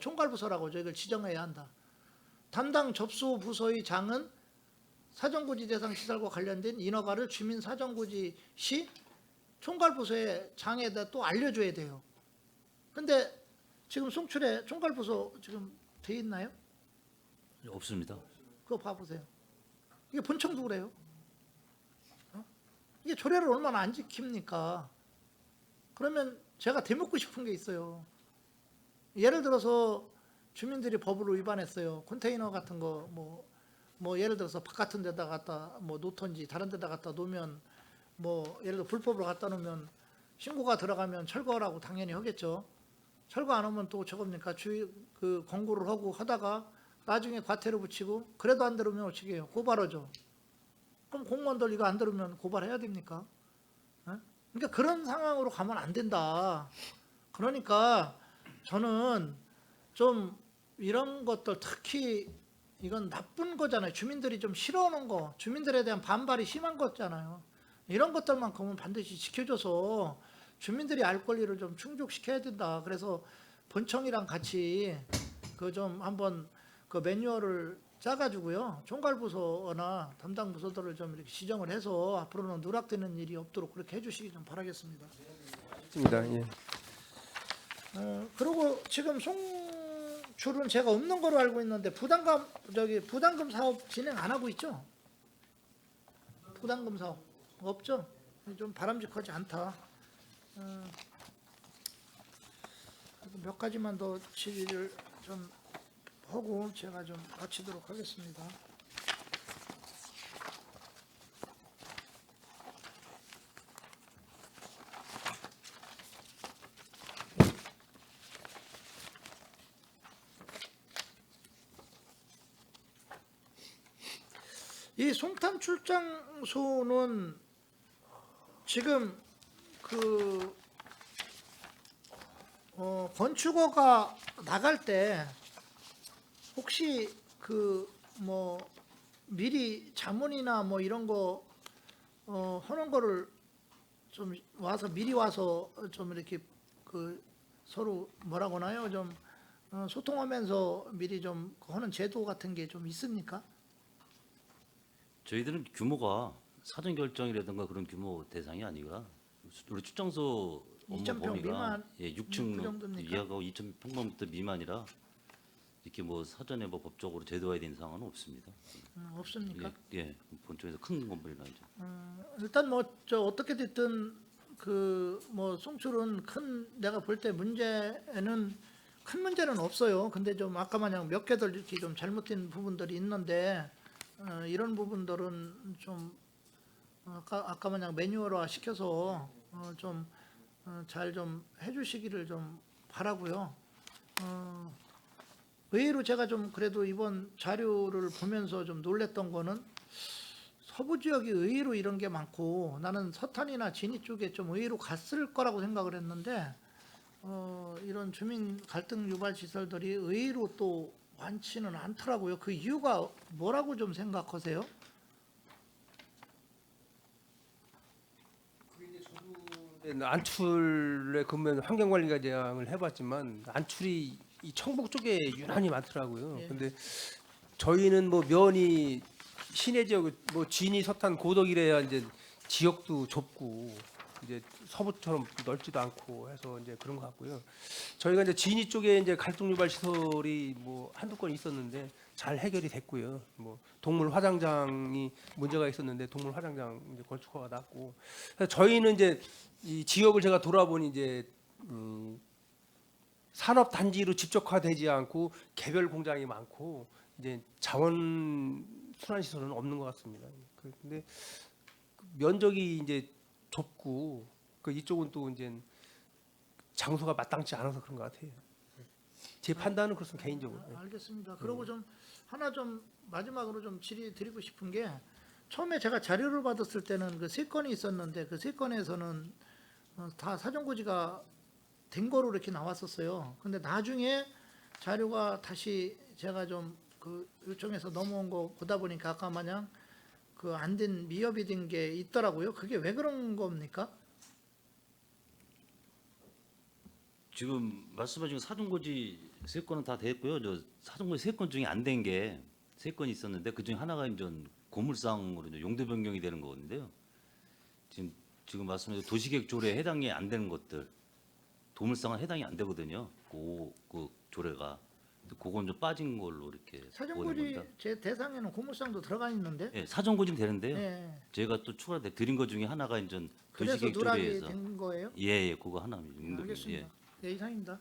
총괄부서라고 저희를 지정해야 한다. 담당 접수 부서의 장은 사전고지 대상 시설과 관련된 인허가를 주민 사전고지 시 총괄부서의 장에다 또 알려줘야 돼요. 근데 지금 송출에 총괄부서 지금 돼 있나요? 없습니다. 그거 봐보세요. 이게 본청도 그래요. 이게 조례를 얼마나 안 지킵니까? 그러면 제가 대묻고 싶은 게 있어요. 예를 들어서 주민들이 법을 위반했어요. 컨테이너 같은 거 뭐 예를 들어서 밭 같은 데다 갖다 뭐 놓던지 다른 데다 갖다 놓으면 뭐 예를 들어 불법으로 갖다 놓으면 신고가 들어가면 철거라고 당연히 하겠죠. 철거 안 하면 또 저겁니까? 그 권고를 하고 하다가 나중에 과태료 붙이고 그래도 안 들으면 어떻게 해요? 고발하죠. 그럼 공무원들 이거 안 들으면 고발해야 됩니까? 그러니까 그런 상황으로 가면 안 된다. 그러니까 저는 좀 이런 것들 특히 이건 나쁜 거잖아요. 주민들이 좀 싫어하는 거, 주민들에 대한 반발이 심한 거잖아요. 이런 것들만큼은 반드시 지켜줘서 주민들이 알 권리를 좀 충족시켜야 된다. 그래서 본청이랑 같이 그 좀 한번 그 매뉴얼을 짜가지고요. 총괄부서나 담당 부서들을 좀 이렇게 지정을 해서 앞으로는 누락되는 일이 없도록 그렇게 해주시기 좀 바라겠습니다. 있습니다. 예. 그리고 지금 송출은 제가 없는 거로 알고 있는데 부담금 사업 진행 안 하고 있죠? 부담금 사업 없죠? 좀 바람직하지 않다. 몇 가지만 더 질의를 좀 하고 제가 좀 마치도록 하겠습니다. 이 송탄 출장소는 지금 그 건축허가 나갈 때 혹시 그 뭐 미리 자문이나 뭐 이런 거 하는 거를 좀 와서 미리 와서 좀 이렇게 그 서로 뭐라고 하나요? 좀 소통하면서 미리 좀 하는 제도 같은 게 좀 있습니까? 저희들은 규모가 사전 결정이라든가 그런 규모 대상이 아니라 우리 출장소 업무 2,000평 범위가 미만, 예, 그 6층 정도입니까? 이하고 2,000평방부터 미만이라 이렇게 뭐 사전에 뭐 법적으로 제도화해야 되는 상황은 없습니다. 없습니까? 예, 본청에서 큰 건물이라 이제. 일단 뭐 저 어떻게 됐든 그 뭐 송출은 내가 볼 때 큰 문제는 없어요. 근데 좀 아까 마냥 몇 개들 이렇게 좀 잘못된 부분들이 있는데 이런 부분들은 좀 아까 마냥 매뉴얼화 시켜서 좀 잘 좀 해주시기를 좀 바라고요. 의외로 제가 좀 그래도 이번 자료를 보면서 좀 놀랬던 거는 서부 지역이 의외로 이런 게 많고 나는 서탄이나 진이 쪽에 좀 의외로 갔을 거라고 생각을 했는데 이런 주민 갈등 유발 시설들이 의외로 또 많지는 않더라고요. 그 이유가 뭐라고 좀 생각하세요? 안출에 근무한 환경관리가 대항을 해봤지만 안출이 이 청북 쪽에 유난히 많더라고요. 예. 근데 저희는 뭐 면이 시내 지역 뭐 진이 서탄 고덕이래야 이제 지역도 좁고 이제 서부처럼 넓지도 않고 해서 이제 그런 것 같고요. 저희가 이제 진이 쪽에 이제 갈등 유발 시설이 뭐 한두 건 있었는데 잘 해결이 됐고요. 뭐 동물 화장장이 문제가 있었는데 동물 화장장 이제 건축허가 났고 그래서 저희는 이제 이 지역을 제가 돌아보니 이제 산업 단지로 집적화되지 않고 개별 공장이 많고 이제 자원 순환 시설은 없는 것 같습니다. 근데 면적이 이제 좁고 이쪽은 또 이제 장소가 마땅치 않아서 그런 것 같아요. 제 판단은 그렇습니다. 개인적으로. 알겠습니다. 그리고 좀 하나 좀 마지막으로 좀 질의 드리고 싶은 게 처음에 제가 자료를 받았을 때는 그 3건이 있었는데 그 3건에서는 다 사전고지가 된 거로 이렇게 나왔었어요. 근데 나중에 자료가 다시 제가 좀 그 요청해서 넘어온 거 보다 보니까 아까 마냥 그 안 된 미협이 된 게 있더라고요. 그게 왜 그런 겁니까? 지금 말씀하신 사전고지 3건은 다 됐고요. 저 사전고지 3건 중에 안 된 게 3건이 있었는데 그 중에 하나가 이제 고물상으로 이제 용도 변경이 되는 거거든요. 지금 말씀하신 도시계획 조례에 해당이 안 되는 것들, 도물상은 해당이 안 되거든요. 그 조례가. 그건 좀 빠진 걸로 이렇게 보는 사전고지 겁니다. 제 대상에는 고물상도 들어가 있는데. 예, 사전고지는 되는데요. 예. 제가 또 추가로 드린 것 중에 하나가 이제 그래서 도시계획 누락이 조례에서 된 거예요? 예, 그거 하나입니다. 용도 변경. 알겠습니다. 예, 이상입니다.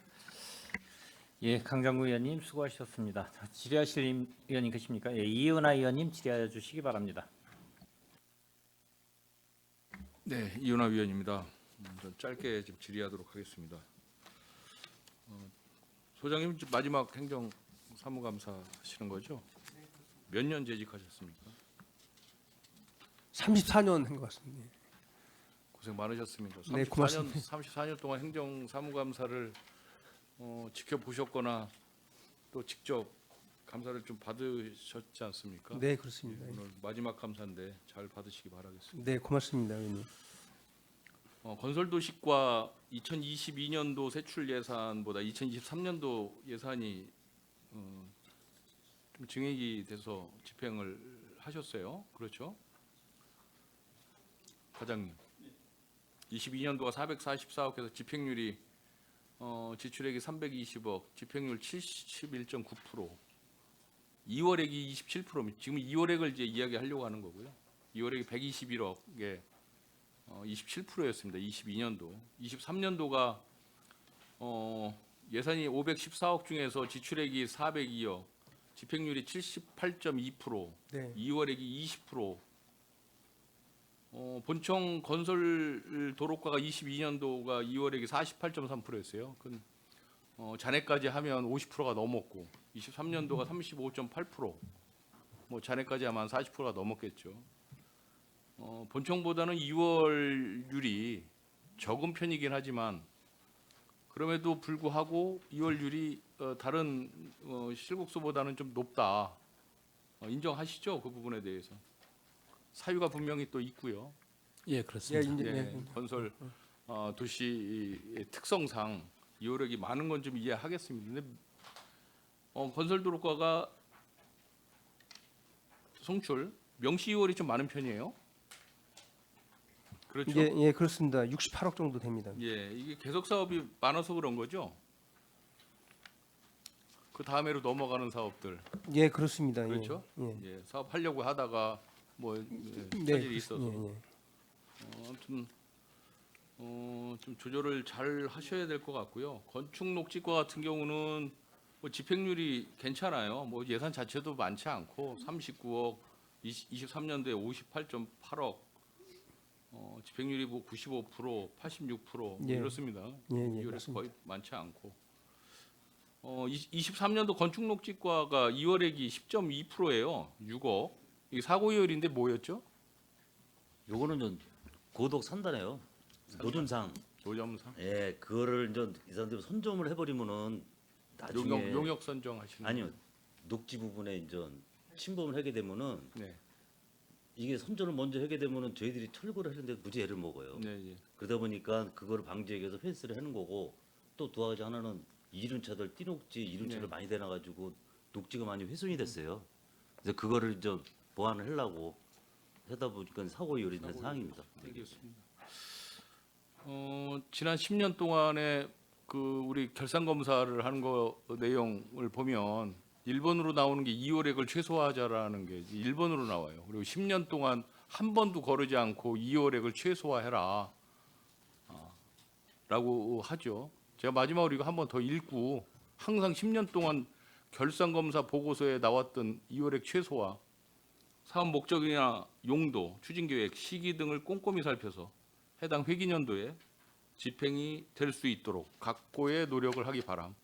예, 강장구 의원님 수고하셨습니다. 자, 질의하실 의원님 계십니까? 예, 이은하 의원님 질의해 주시기 바랍니다. 네, 이은하 위원입니다. 좀 짧게 좀 질의하도록 하겠습니다. 소장님 이제 마지막 행정 사무감사 하시는 거죠? 몇 년 재직하셨습니까? 34년 한 것 같습니다. 고생 많으셨습니다. 네, 고맙습니다. 34년 동안 행정 사무감사를 지켜보셨거나 또 직접 감사를 좀 받으셨지 않습니까? 네, 그렇습니다. 오늘 마지막 감사인데 잘 받으시기 바라겠습니다. 네, 고맙습니다, 의원님. 건설도시과 2022년도 세출 예산보다 2023년도 예산이 좀 증액이 돼서 집행을 하셨어요. 그렇죠? 과장님. 22년도가 444억에서 집행률이 지출액이 320억, 집행률 71.9%. 2월액이 27%입니다. 지금 2월액을 이제 이야기하려고 하는 거고요. 2월액이 121억에 27%였습니다. 22년도. 23년도가 예산이 514억 중에서 지출액이 402억, 집행률이 78.2%, 네. 2월액이 20%. 본청 건설 도로과가 22년도가 2월액이 48.3%였어요. 그건 잔해까지 하면 50%가 넘었고, 23년도가 35.8%. 뭐 잔해까지 하면 40%가 넘었겠죠. 본청보다는 2월률이 적은 편이긴 하지만 그럼에도 불구하고 2월률이 다른 실국수보다는 좀 높다. 인정하시죠? 그 부분에 대해서. 사유가 분명히 또 있고요. 예, 그렇습니다. 이제 예, 건설 도시의 특성상 2월액이 많은 건 좀 이해하겠습니다. 근데 건설도로과가 송출 명시 2월이 좀 많은 편이에요. 그렇죠? 예, 그렇습니다. 68억 정도 됩니다. 예, 이게 계속 사업이 많아서 그런 거죠. 그 다음에로 넘어가는 사업들, 예, 그렇습니다. 예, 그렇죠? 예. 예, 사업 하려고 하다가 뭐 네, 차질이 있어서 예, 예. 아무튼 좀 조절을 잘 하셔야 될 것 같고요. 건축 녹지과 같은 경우는 뭐 집행률이 괜찮아요. 뭐 예산 자체도 많지 않고 39억, 23년도에 58.8억, 집행률이 뭐 95%, 86% 예. 이렇습니다. 예, 예, 이월에 맞습니다. 거의 많지 않고. 23년도 건축 녹지과가 2월액이 10.2%예요. 6억. 이게 사고이율인데 뭐였죠? 요거는 좀 고독 산다네요. 노점상. 노점상. 예, 그거를 이제 이 사람들이 선점을 해버리면은 나중에 용역 선정하시는. 아니요, 녹지 부분에 이제 침범을 하게 되면은 네. 이게 선점을 먼저 하게 되면은 저희들이 철거를 하는데 무지 애를 먹어요. 네, 예. 그러다 보니까 그거를 방지하기 위해서 펜스를 하는 거고 또 두 가지 하나는 이륜차들 띠녹지 이륜차를 네. 많이 대놔가지고 녹지가 많이 훼손이 됐어요. 그래서 그거를 이제 보완을 하려고 하다 보니까 사고율이 된 상황입니다. 알겠습니다. 지난 10년 동안에 그 우리 결산 검사를 하는 거 내용을 보면 1번으로 나오는 게 2월액을 최소화하자라는 게 1번으로 나와요. 그리고 10년 동안 한 번도 거르지 않고 2월액을 최소화해라 라고 하죠. 제가 마지막으로 이거 한 번 더 읽고 항상 10년 동안 결산검사 보고서에 나왔던 이월액 최소화, 사업 목적이나 용도, 추진계획, 시기 등을 꼼꼼히 살펴서 해당 회기년도에 집행이 될 수 있도록 각고의 노력을 하기 바람,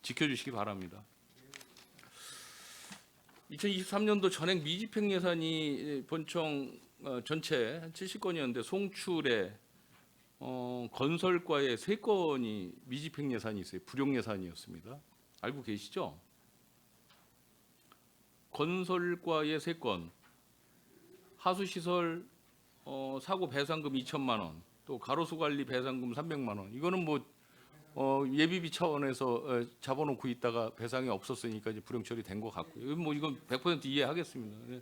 지켜주시기 바랍니다. 2023년도 전액 미집행 예산이 본청 전체 한 70건이었는데 송출에 건설과의 3건이 미집행 예산이 있어요. 불용 예산이었습니다. 알고 계시죠? 건설과의 3건, 하수시설 사고 배상금 2천만 원, 또 가로수 관리 배상금 300만 원. 이거는 뭐 예비비 차원에서 잡아놓고 있다가 배상이 없었으니까 이제 불용 처리된 것 같고요. 이건 100% 이해하겠습니다. 네.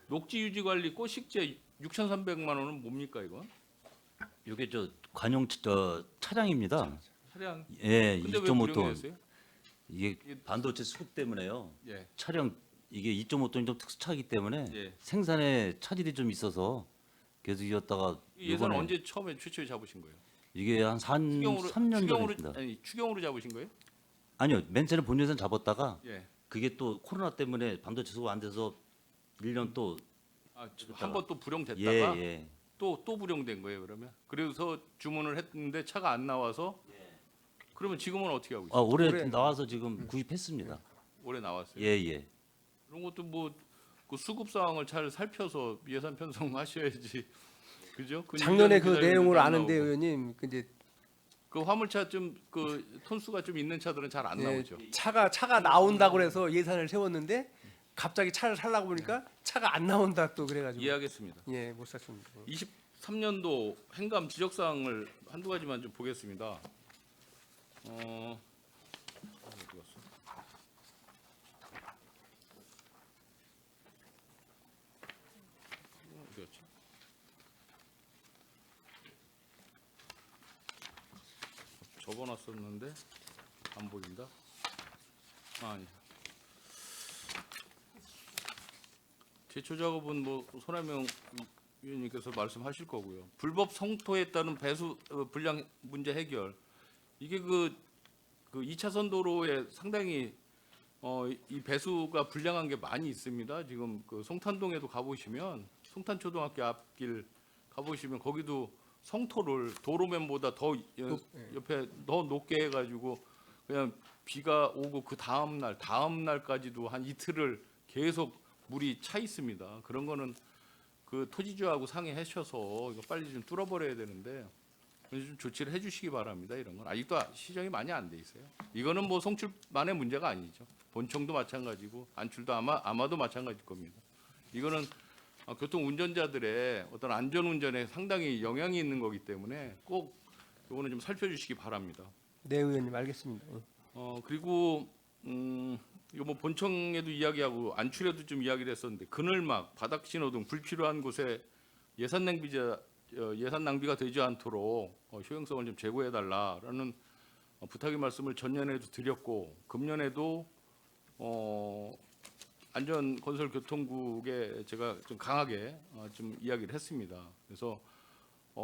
녹지 유지 관리 꽃식재 6,300만 원은 뭡니까 이건? 이게 저 관용 차량입니다. 차량. 예, 근데 왜 2.5톤. 불용이었어요? 이게 반도체 수급 때문에요. 예. 차량 이게 2.5톤이 좀 특수차이기 때문에 예. 생산에 차질이 좀 있어서 계속 이었다가 이 예산 이번에 언제 처음에 최초에 잡으신 거예요? 이게 한 3년 전입니다. 아니 추경으로 잡으신 거예요? 아니요, 맨 처음에 본 예산 잡았다가 예. 그게 또 코로나 때문에 반도체 수급 안 돼서 1년 또 한 번 또 불용됐다가 예. 또 불용된 거예요 그러면? 그래서 주문을 했는데 차가 안 나와서 그러면 지금은 어떻게 하고 있어요? 올해 나와서 지금 구입했습니다. 올해 나왔어요. 예. 그런 것도 뭐 그 수급 사항을 잘 살펴서 예산 편성하셔야지. 그죠? 작년에 그 기다리는데 내용을 안 아는데 나오고. 의원님 근데 그 화물차 좀 그 톤수가 좀 있는 차들은 잘 안 예, 나오죠. 차가 나온다고 그래서 예산을 세웠는데 갑자기 차를 살라고 보니까 차가 안 나온다 또 그래가지고 이해하겠습니다. 예, 못 샀습니다. 23년도 행감 지적 사항을 한두 가지만 좀 보겠습니다. 어디 갔어? 어디였지? 접어놨었는데 안 보인다. 아니. 제초 작업은 뭐 손해명 위원님께서 말씀하실 거고요. 불법 성토에 따른 배수 불량 문제 해결. 이게 그 2차선 도로에 상당히 이 배수가 불량한 게 많이 있습니다. 지금 그 송탄동에도 가보시면 송탄초등학교 앞길 가보시면 거기도 성토를 도로면보다 더 옆에 더 높게 해가지고 그냥 비가 오고 그 다음 날까지도 한 이틀을 계속 물이 차 있습니다. 그런 거는 그 토지주하고 상의하셔서 이거 빨리 좀 뚫어버려야 되는데 좀 조치를 해주시기 바랍니다. 이런 건 아직도 시정이 많이 안 돼 있어요. 이거는 뭐 송출만의 문제가 아니죠. 본청도 마찬가지고 안출도 아마도 마찬가지일 겁니다. 이거는 교통 운전자들의 어떤 안전 운전에 상당히 영향이 있는 거기 때문에 꼭 이거는 좀 살펴주시기 바랍니다. 네, 의원님 알겠습니다. 그리고 이거 뭐 본청에도 이야기하고 안출에도 좀 이야기를 했었는데 그늘막, 바닥 신호등 불필요한 곳에 예산 낭비가 되지 않도록 효용성을 좀 제고해 달라라는 부탁의 말씀을 전년에도 드렸고 금년에도 안전건설교통국에 제가 좀 강하게 좀 이야기를 했습니다. 그래서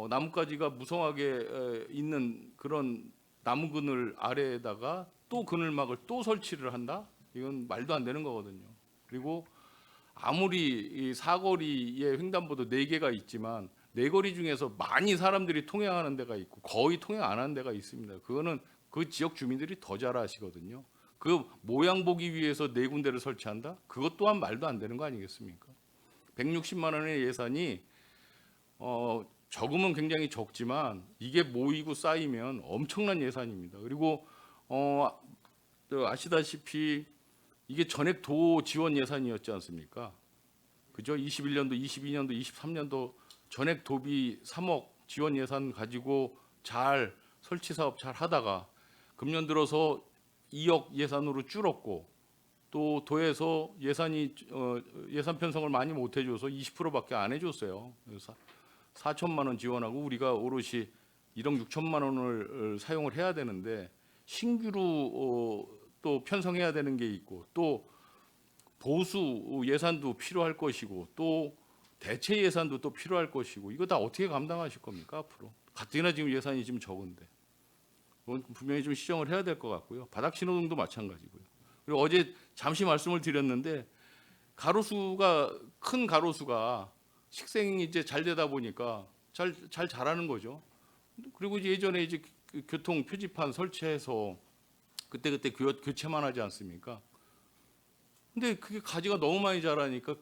나뭇가지가 무성하게 있는 그런 나무 그늘 아래에다가 또 그늘막을 또 설치를 한다? 이건 말도 안 되는 거거든요. 그리고 아무리 이 사거리에 횡단보도 4개가 있지만 4거리 중에서 많이 사람들이 통행하는 데가 있고 거의 통행 안 하는 데가 있습니다. 그거는 그 지역 주민들이 더 잘 아시거든요. 그 모양 보기 위해서 4군데를 설치한다? 그것 또한 말도 안 되는 거 아니겠습니까? 160만 원의 예산이 적으면 굉장히 적지만 이게 모이고 쌓이면 엄청난 예산입니다. 그리고 또 아시다시피 이게 전액 도 지원 예산이었지 않습니까? 그죠? 21년도, 22년도, 23년도 전액 도비 3억 지원 예산 가지고 잘 설치 사업 잘 하다가 금년 들어서 2억 예산으로 줄었고 또 도에서 예산 편성을 많이 못 해줘서 20%밖에 안 해줬어요. 그래서 4천만 원 지원하고 우리가 오롯이 1억 6천만 원을 사용을 해야 되는데 신규로 또 편성해야 되는 게 있고 또 보수 예산도 필요할 것이고 또 대체 예산도 또 필요할 것이고 이거 다 어떻게 감당하실 겁니까 앞으로? 가뜩이나 지금 예산이 지금 적은데 그건 분명히 좀 시정을 해야 될 것 같고요. 바닥 신호등도 마찬가지고요. 그리고 어제 잠시 말씀을 드렸는데 가로수가 큰 가로수가 식생이 이제 잘 되다 보니까 잘 자라는 거죠. 그리고 이제 예전에 이제 그 교통 표지판 설치해서 그때 교체만 하지 않습니까? 근데 그게 가지가 너무 많이 자라니까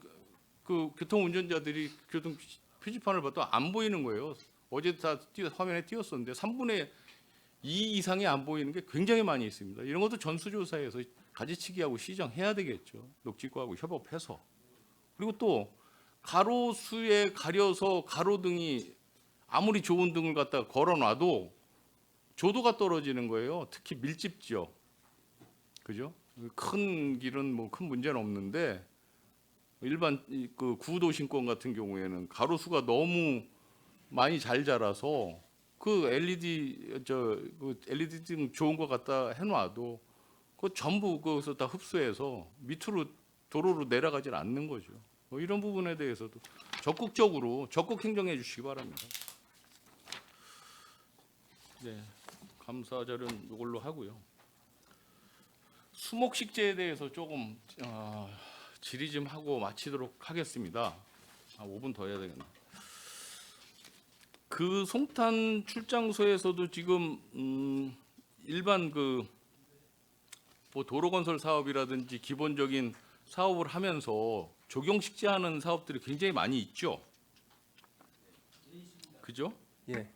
그 교통 운전자들이 교통 표지판을 봐도 안 보이는 거예요. 어제 다 화면에 띄웠었는데 3분의 2 이상이 안 보이는 게 굉장히 많이 있습니다. 이런 것도 전수조사에서 가지치기하고 시정해야 되겠죠. 녹지구하고 협업해서. 그리고 또 가로수에 가려서 가로등이 아무리 좋은 등을 갖다가 걸어놔도 조도가 떨어지는 거예요. 특히 밀집 지역. 그죠? 큰 길은 뭐 큰 문제는 없는데 일반 그 구도심권 같은 경우에는 가로수가 너무 많이 잘 자라서 그 LED 등 좋은 거 갖다 해놔도 그 전부 거기서 다 흡수해서 밑으로 도로로 내려가질 않는 거죠. 뭐 이런 부분에 대해서도 적극 행정해 주시기 바랍니다. 네, 감사 자료는 이걸로 하고요. 수목식재에 대해서 조금 질의 좀 하고 마치도록 하겠습니다. 5분 더 해야 되겠네. 그 송탄 출장소에서도 지금 일반 뭐 도로 건설 사업이라든지 기본적인 사업을 하면서 조경식재하는 사업들이 굉장히 많이 있죠. 그죠? 예.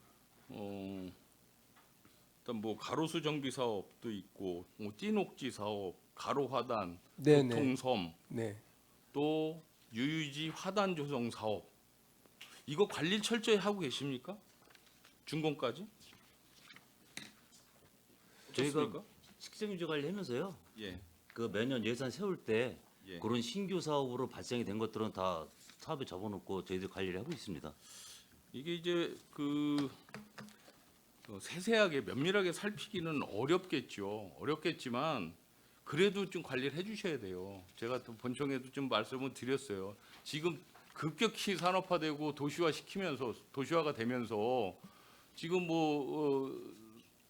일단 뭐 가로수 정비 사업도 있고, 뭐 띠녹지 사업, 가로 화단, 네네. 교통섬, 네. 또 유유지 화단 조성 사업. 이거 관리를 철저히 하고 계십니까? 준공까지? 저희가 어떻습니까? 식생유지 관리하면서요. 예. 그 매년 예산 세울 때 예. 그런 신규 사업으로 발생이 된 것들은 다 사업에 접어놓고 저희들 관리를 하고 있습니다. 이게 이제 세세하게 면밀하게 살피기는 어렵겠지만 그래도 좀 관리를 해주셔야 돼요. 제가 또 본청에도 좀 말씀을 드렸어요. 지금 급격히 산업화되고 도시화가 되면서 지금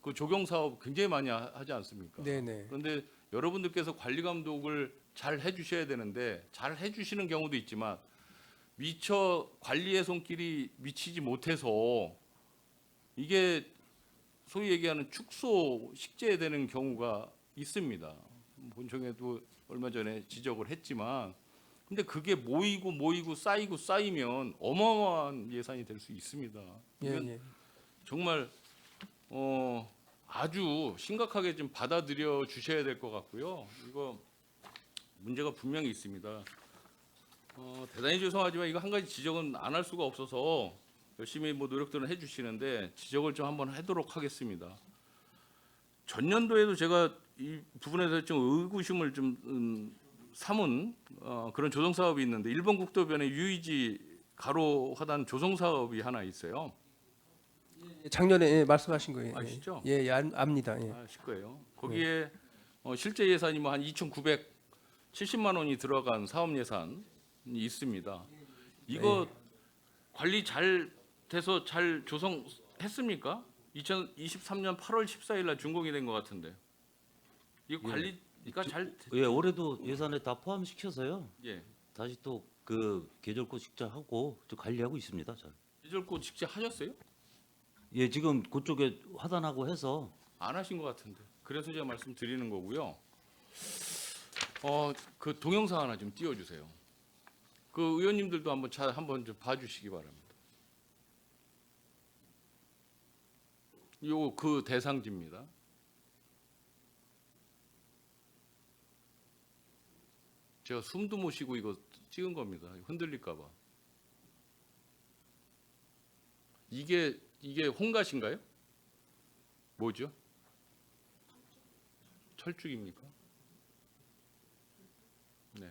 그 조경 사업 굉장히 많이 하지 않습니까? 네네. 그런데 여러분들께서 관리 감독을 잘 해주셔야 되는데 잘 해주시는 경우도 있지만 미처 관리의 손길이 미치지 못해서 이게 소위 얘기하는 축소 식재되는 경우가 있습니다. 본청에도 얼마 전에 지적을 했지만 근데 그게 모이고 쌓이면 어마어마한 예산이 될 수 있습니다. 예, 이건 예. 정말 아주 심각하게 좀 받아들여 주셔야 될 것 같고요. 이거 문제가 분명히 있습니다. 대단히 죄송하지만 이거 한 가지 지적은 안 할 수가 없어서 열심히 뭐 노력들은 해주시는데 지적을 좀 한번 하도록 하겠습니다. 전년도에도 제가 이 부분에 대해서 좀 의구심을 좀 삼은 그런 조성 사업이 있는데 일본 국도변에 유이지 가로 화단 조성 사업이 하나 있어요. 작년에 예, 말씀하신 거예요. 아시죠? 예, 예, 압니다. 예. 아실 거예요. 거기에 실제 예산이 뭐 한 2,970만 원이 들어간 사업 예산이 있습니다. 이거 관리 잘 돼서 잘 조성했습니까? 2023년 8월 14일 날 준공이 된 것 같은데. 이거 관리가 잘 예, 올해도 예산에 다 포함시켜서요. 예. 다시 또 그 계절꽃 식재하고 좀 관리하고 있습니다. 잘. 계절꽃 직접 하셨어요? 예, 지금 그쪽에 화단하고 해서 안 하신 것 같은데. 그래서 제가 말씀드리는 거고요. 그 동영상 하나 좀 띄워주세요. 그 의원님들도 한번 좀 봐주시기 바랍니다. 요 그 대상지입니다. 제가 숨도 못 쉬고 이거 찍은 겁니다. 흔들릴까 봐. 이게 홍갓인가요? 뭐죠? 철쭉입니까? 네.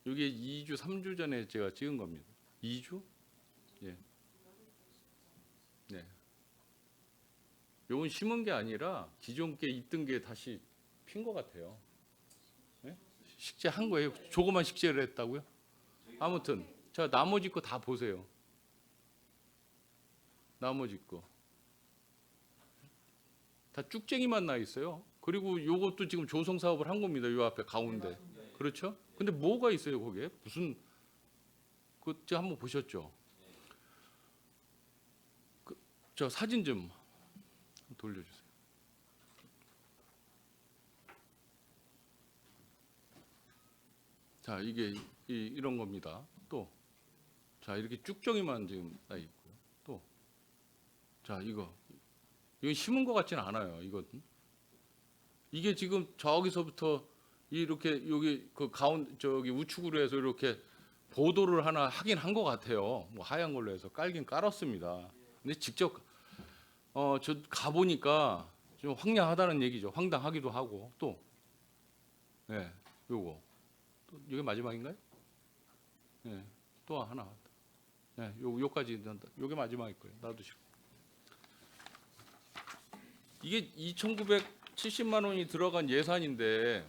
이게 2주, 3주 전에 제가 찍은 겁니다. 2주? 예. 네. 요건 심은 게 아니라 기존 게 있던 게 다시 핀 것 같아요. 네? 식재한 거예요. 조그만 식재를 했다고요? 아무튼 자 나머지 거 다 보세요. 나머지 거. 다 쭉쟁이만 나 있어요. 그리고 요것도 지금 조성 사업을 한 겁니다. 요 앞에 가운데. 그렇죠? 근데 뭐가 있어요, 거기에? 무슨 그 제가 한번 보셨죠? 저 사진 좀 돌려주세요. 자, 이게 이런 겁니다. 또, 자, 이렇게 쭉정이만 지금 나 있고요. 또, 자, 이거 심은 것 같지는 않아요. 이건 이게 지금 저기서부터 이렇게 여기 그 가운데 저기 우측으로 해서 이렇게 보도를 하나 하긴 한 것 같아요. 뭐 하얀 걸로 해서 깔긴 깔았습니다. 근데 직접 저 가보니까 좀 황량하다는 얘기죠. 황당하기도 하고 또, 네, 요거 또 이게 마지막인가요? 네, 또 하나, 네, 요까지 요게 마지막일 거예요. 놔두시고 이게 2,970만 원이 들어간 예산인데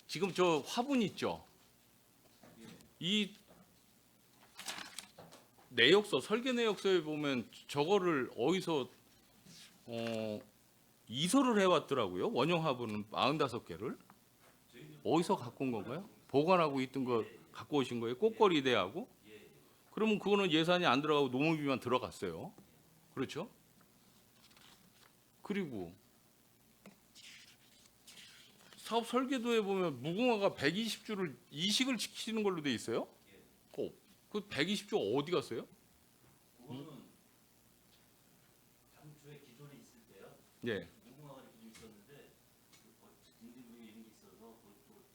지금 저 화분 있죠? 이 내역서 설계 내역서에 보면 저거를 어디서 이설을 해왔더라고요. 원형 화분은 45개를 어디서 갖고 온 건가요? 보관하고 있던 거 갖고 오신 거예요? 꽃거리 대하고? 그러면 그거는 예산이 안 들어가고 농업비만 들어갔어요. 그렇죠? 그리고 사업 설계도에 보면 무궁화가 120주를 이식을 시키는 걸로 돼 있어요. 그 120주 어디 갔어요? 그거는 당초에 기존에 있을 때요. 예. 무궁화가 이렇게 좀 있었는데 인증부에 이런 게 있어서 그것도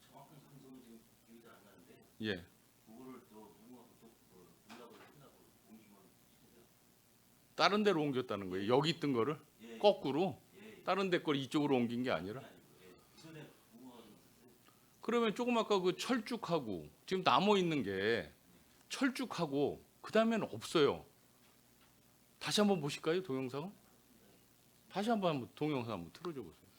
정확한 장소는 지금 기억이 잘 안 나는데 예. 그거를 또 무궁화 또 분락을 끝나고 옮긴 건 있어요. 다른 데로 옮겼다는 거예요. 여기 있던 거를 예. 거꾸로 다른 데 걸 이쪽으로 옮긴 게 아니라. 기존에 무궁화가 좀 있었어요. 그러면 조금 아까 그 철쭉하고 지금 남아 있는 게 철쭉하고 그 다음에는 없어요. 다시 한번 보실까요, 동영상? 다시 한번 동영상 한번 틀어줘 보세요.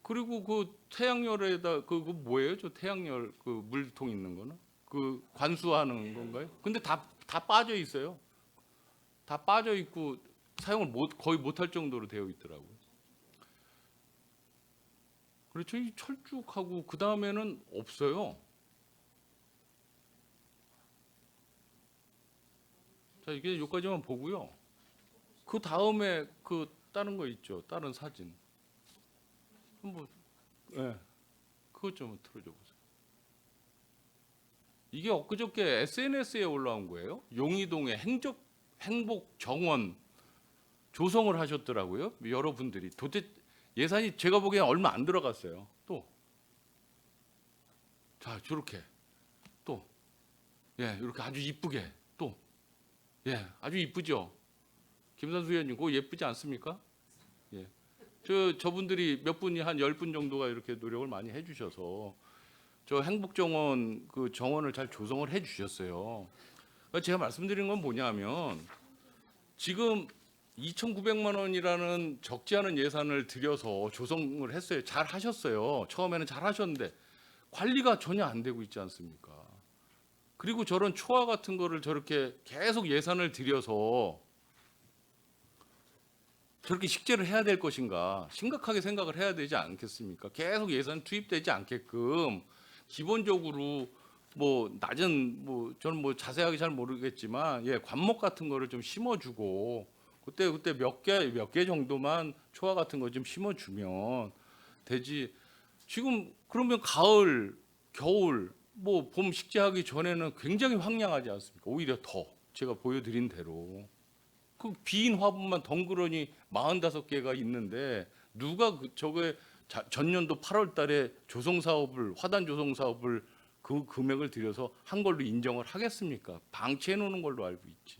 그리고 그 태양열에다 그 뭐예요? 저 태양열 그 물통 있는 거는 그 관수하는 건가요? 근데 다 빠져 있어요. 다 빠져 있고 사용을 거의 못할 정도로 되어 있더라고요. 그렇죠. 이 철쭉하고 그 다음에는 없어요. 자, 이게 여기까지만 보고요. 그 다음에 그 다른 거 있죠. 다른 사진. 한번, 예, 그것 좀 틀어줘 보세요. 이게 엊그저께 SNS에 올라온 거예요. 용의동에 행복 정원 조성을 하셨더라고요. 여러분들이 도대체 예산이 제가 보기엔 얼마 안 들어갔어요. 또, 자, 저렇게 또, 예, 이렇게 아주 이쁘게 또, 예, 아주 이쁘죠. 김선수 의원님, 그거 예쁘지 않습니까? 예, 저분들이 몇 분이 한 10분 정도가 이렇게 노력을 많이 해주셔서 저 행복정원 그 정원을 잘 조성을 해주셨어요. 그러니까 제가 말씀드리는 건 뭐냐면 지금 2,900만 원이라는 적지 않은 예산을 들여서 조성을 했어요. 잘 하셨어요. 처음에는 잘 하셨는데 관리가 전혀 안 되고 있지 않습니까? 그리고 저런 초화 같은 거를 저렇게 계속 예산을 들여서 저렇게 식재를 해야 될 것인가 심각하게 생각을 해야 되지 않겠습니까? 계속 예산 투입되지 않게끔 기본적으로 뭐 낮은 뭐 저는 뭐 자세하게 잘 모르겠지만 예, 관목 같은 거를 좀 심어주고 그때 몇 개 정도만 초화 같은 거 좀 심어주면 되지. 지금 그러면 가을, 겨울, 뭐 봄 식재하기 전에는 굉장히 황량하지 않습니까? 오히려 더 제가 보여드린 대로 그 빈 화분만 덩그러니 45개가 있는데 누가 저거에 전년도 8월달에 조성 사업을 화단 조성 사업을 그 금액을 들여서 한 걸로 인정을 하겠습니까? 방치해 놓는 걸로 알고 있지.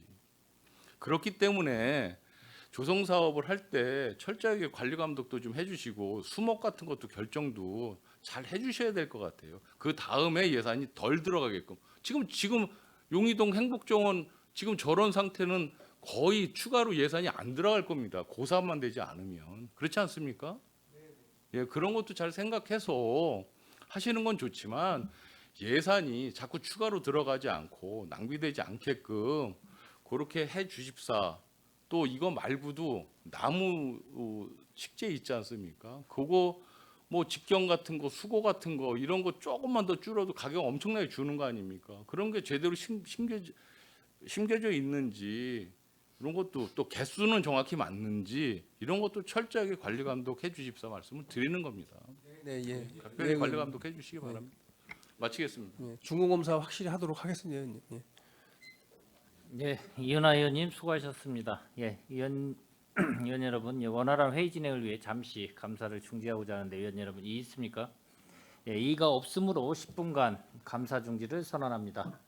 그렇기 때문에 조성 사업을 할 때 철저하게 관리 감독도 좀 해주시고 수목 같은 것도 결정도 잘 해주셔야 될 것 같아요. 그 다음에 예산이 덜 들어가게끔. 지금 용의동 행복정원 지금 저런 상태는 거의 추가로 예산이 안 들어갈 겁니다. 고사만 되지 않으면 그렇지 않습니까? 예, 그런 것도 잘 생각해서 하시는 건 좋지만 예산이 자꾸 추가로 들어가지 않고 낭비되지 않게끔 그렇게 해 주십사. 또 이거 말고도 나무 식재 있지 않습니까? 그거 뭐 직경 같은 거, 수고 같은 거 이런 거 조금만 더 줄여도 가격 엄청나게 주는 거 아닙니까? 그런 게 제대로 심겨져 있는지 이런 것도 또 개수는 정확히 맞는지 이런 것도 철저하게 관리 감독해 주십사 말씀을 드리는 겁니다. 네, 예. 각별히 관리 감독해 주시기 바랍니다. 마치겠습니다. 예, 중공검사 확실히 하도록 하겠습니다. 의원님. 예. 예, 이은하 의원님 수고하셨습니다. 예, 의원 여러분, 예, 원활한 회의 진행을 위해 잠시 감사를 중지하고자 하는데 의원 여러분 이의 있습니까? 예, 이의가 없으므로 10분간 감사 중지를 선언합니다.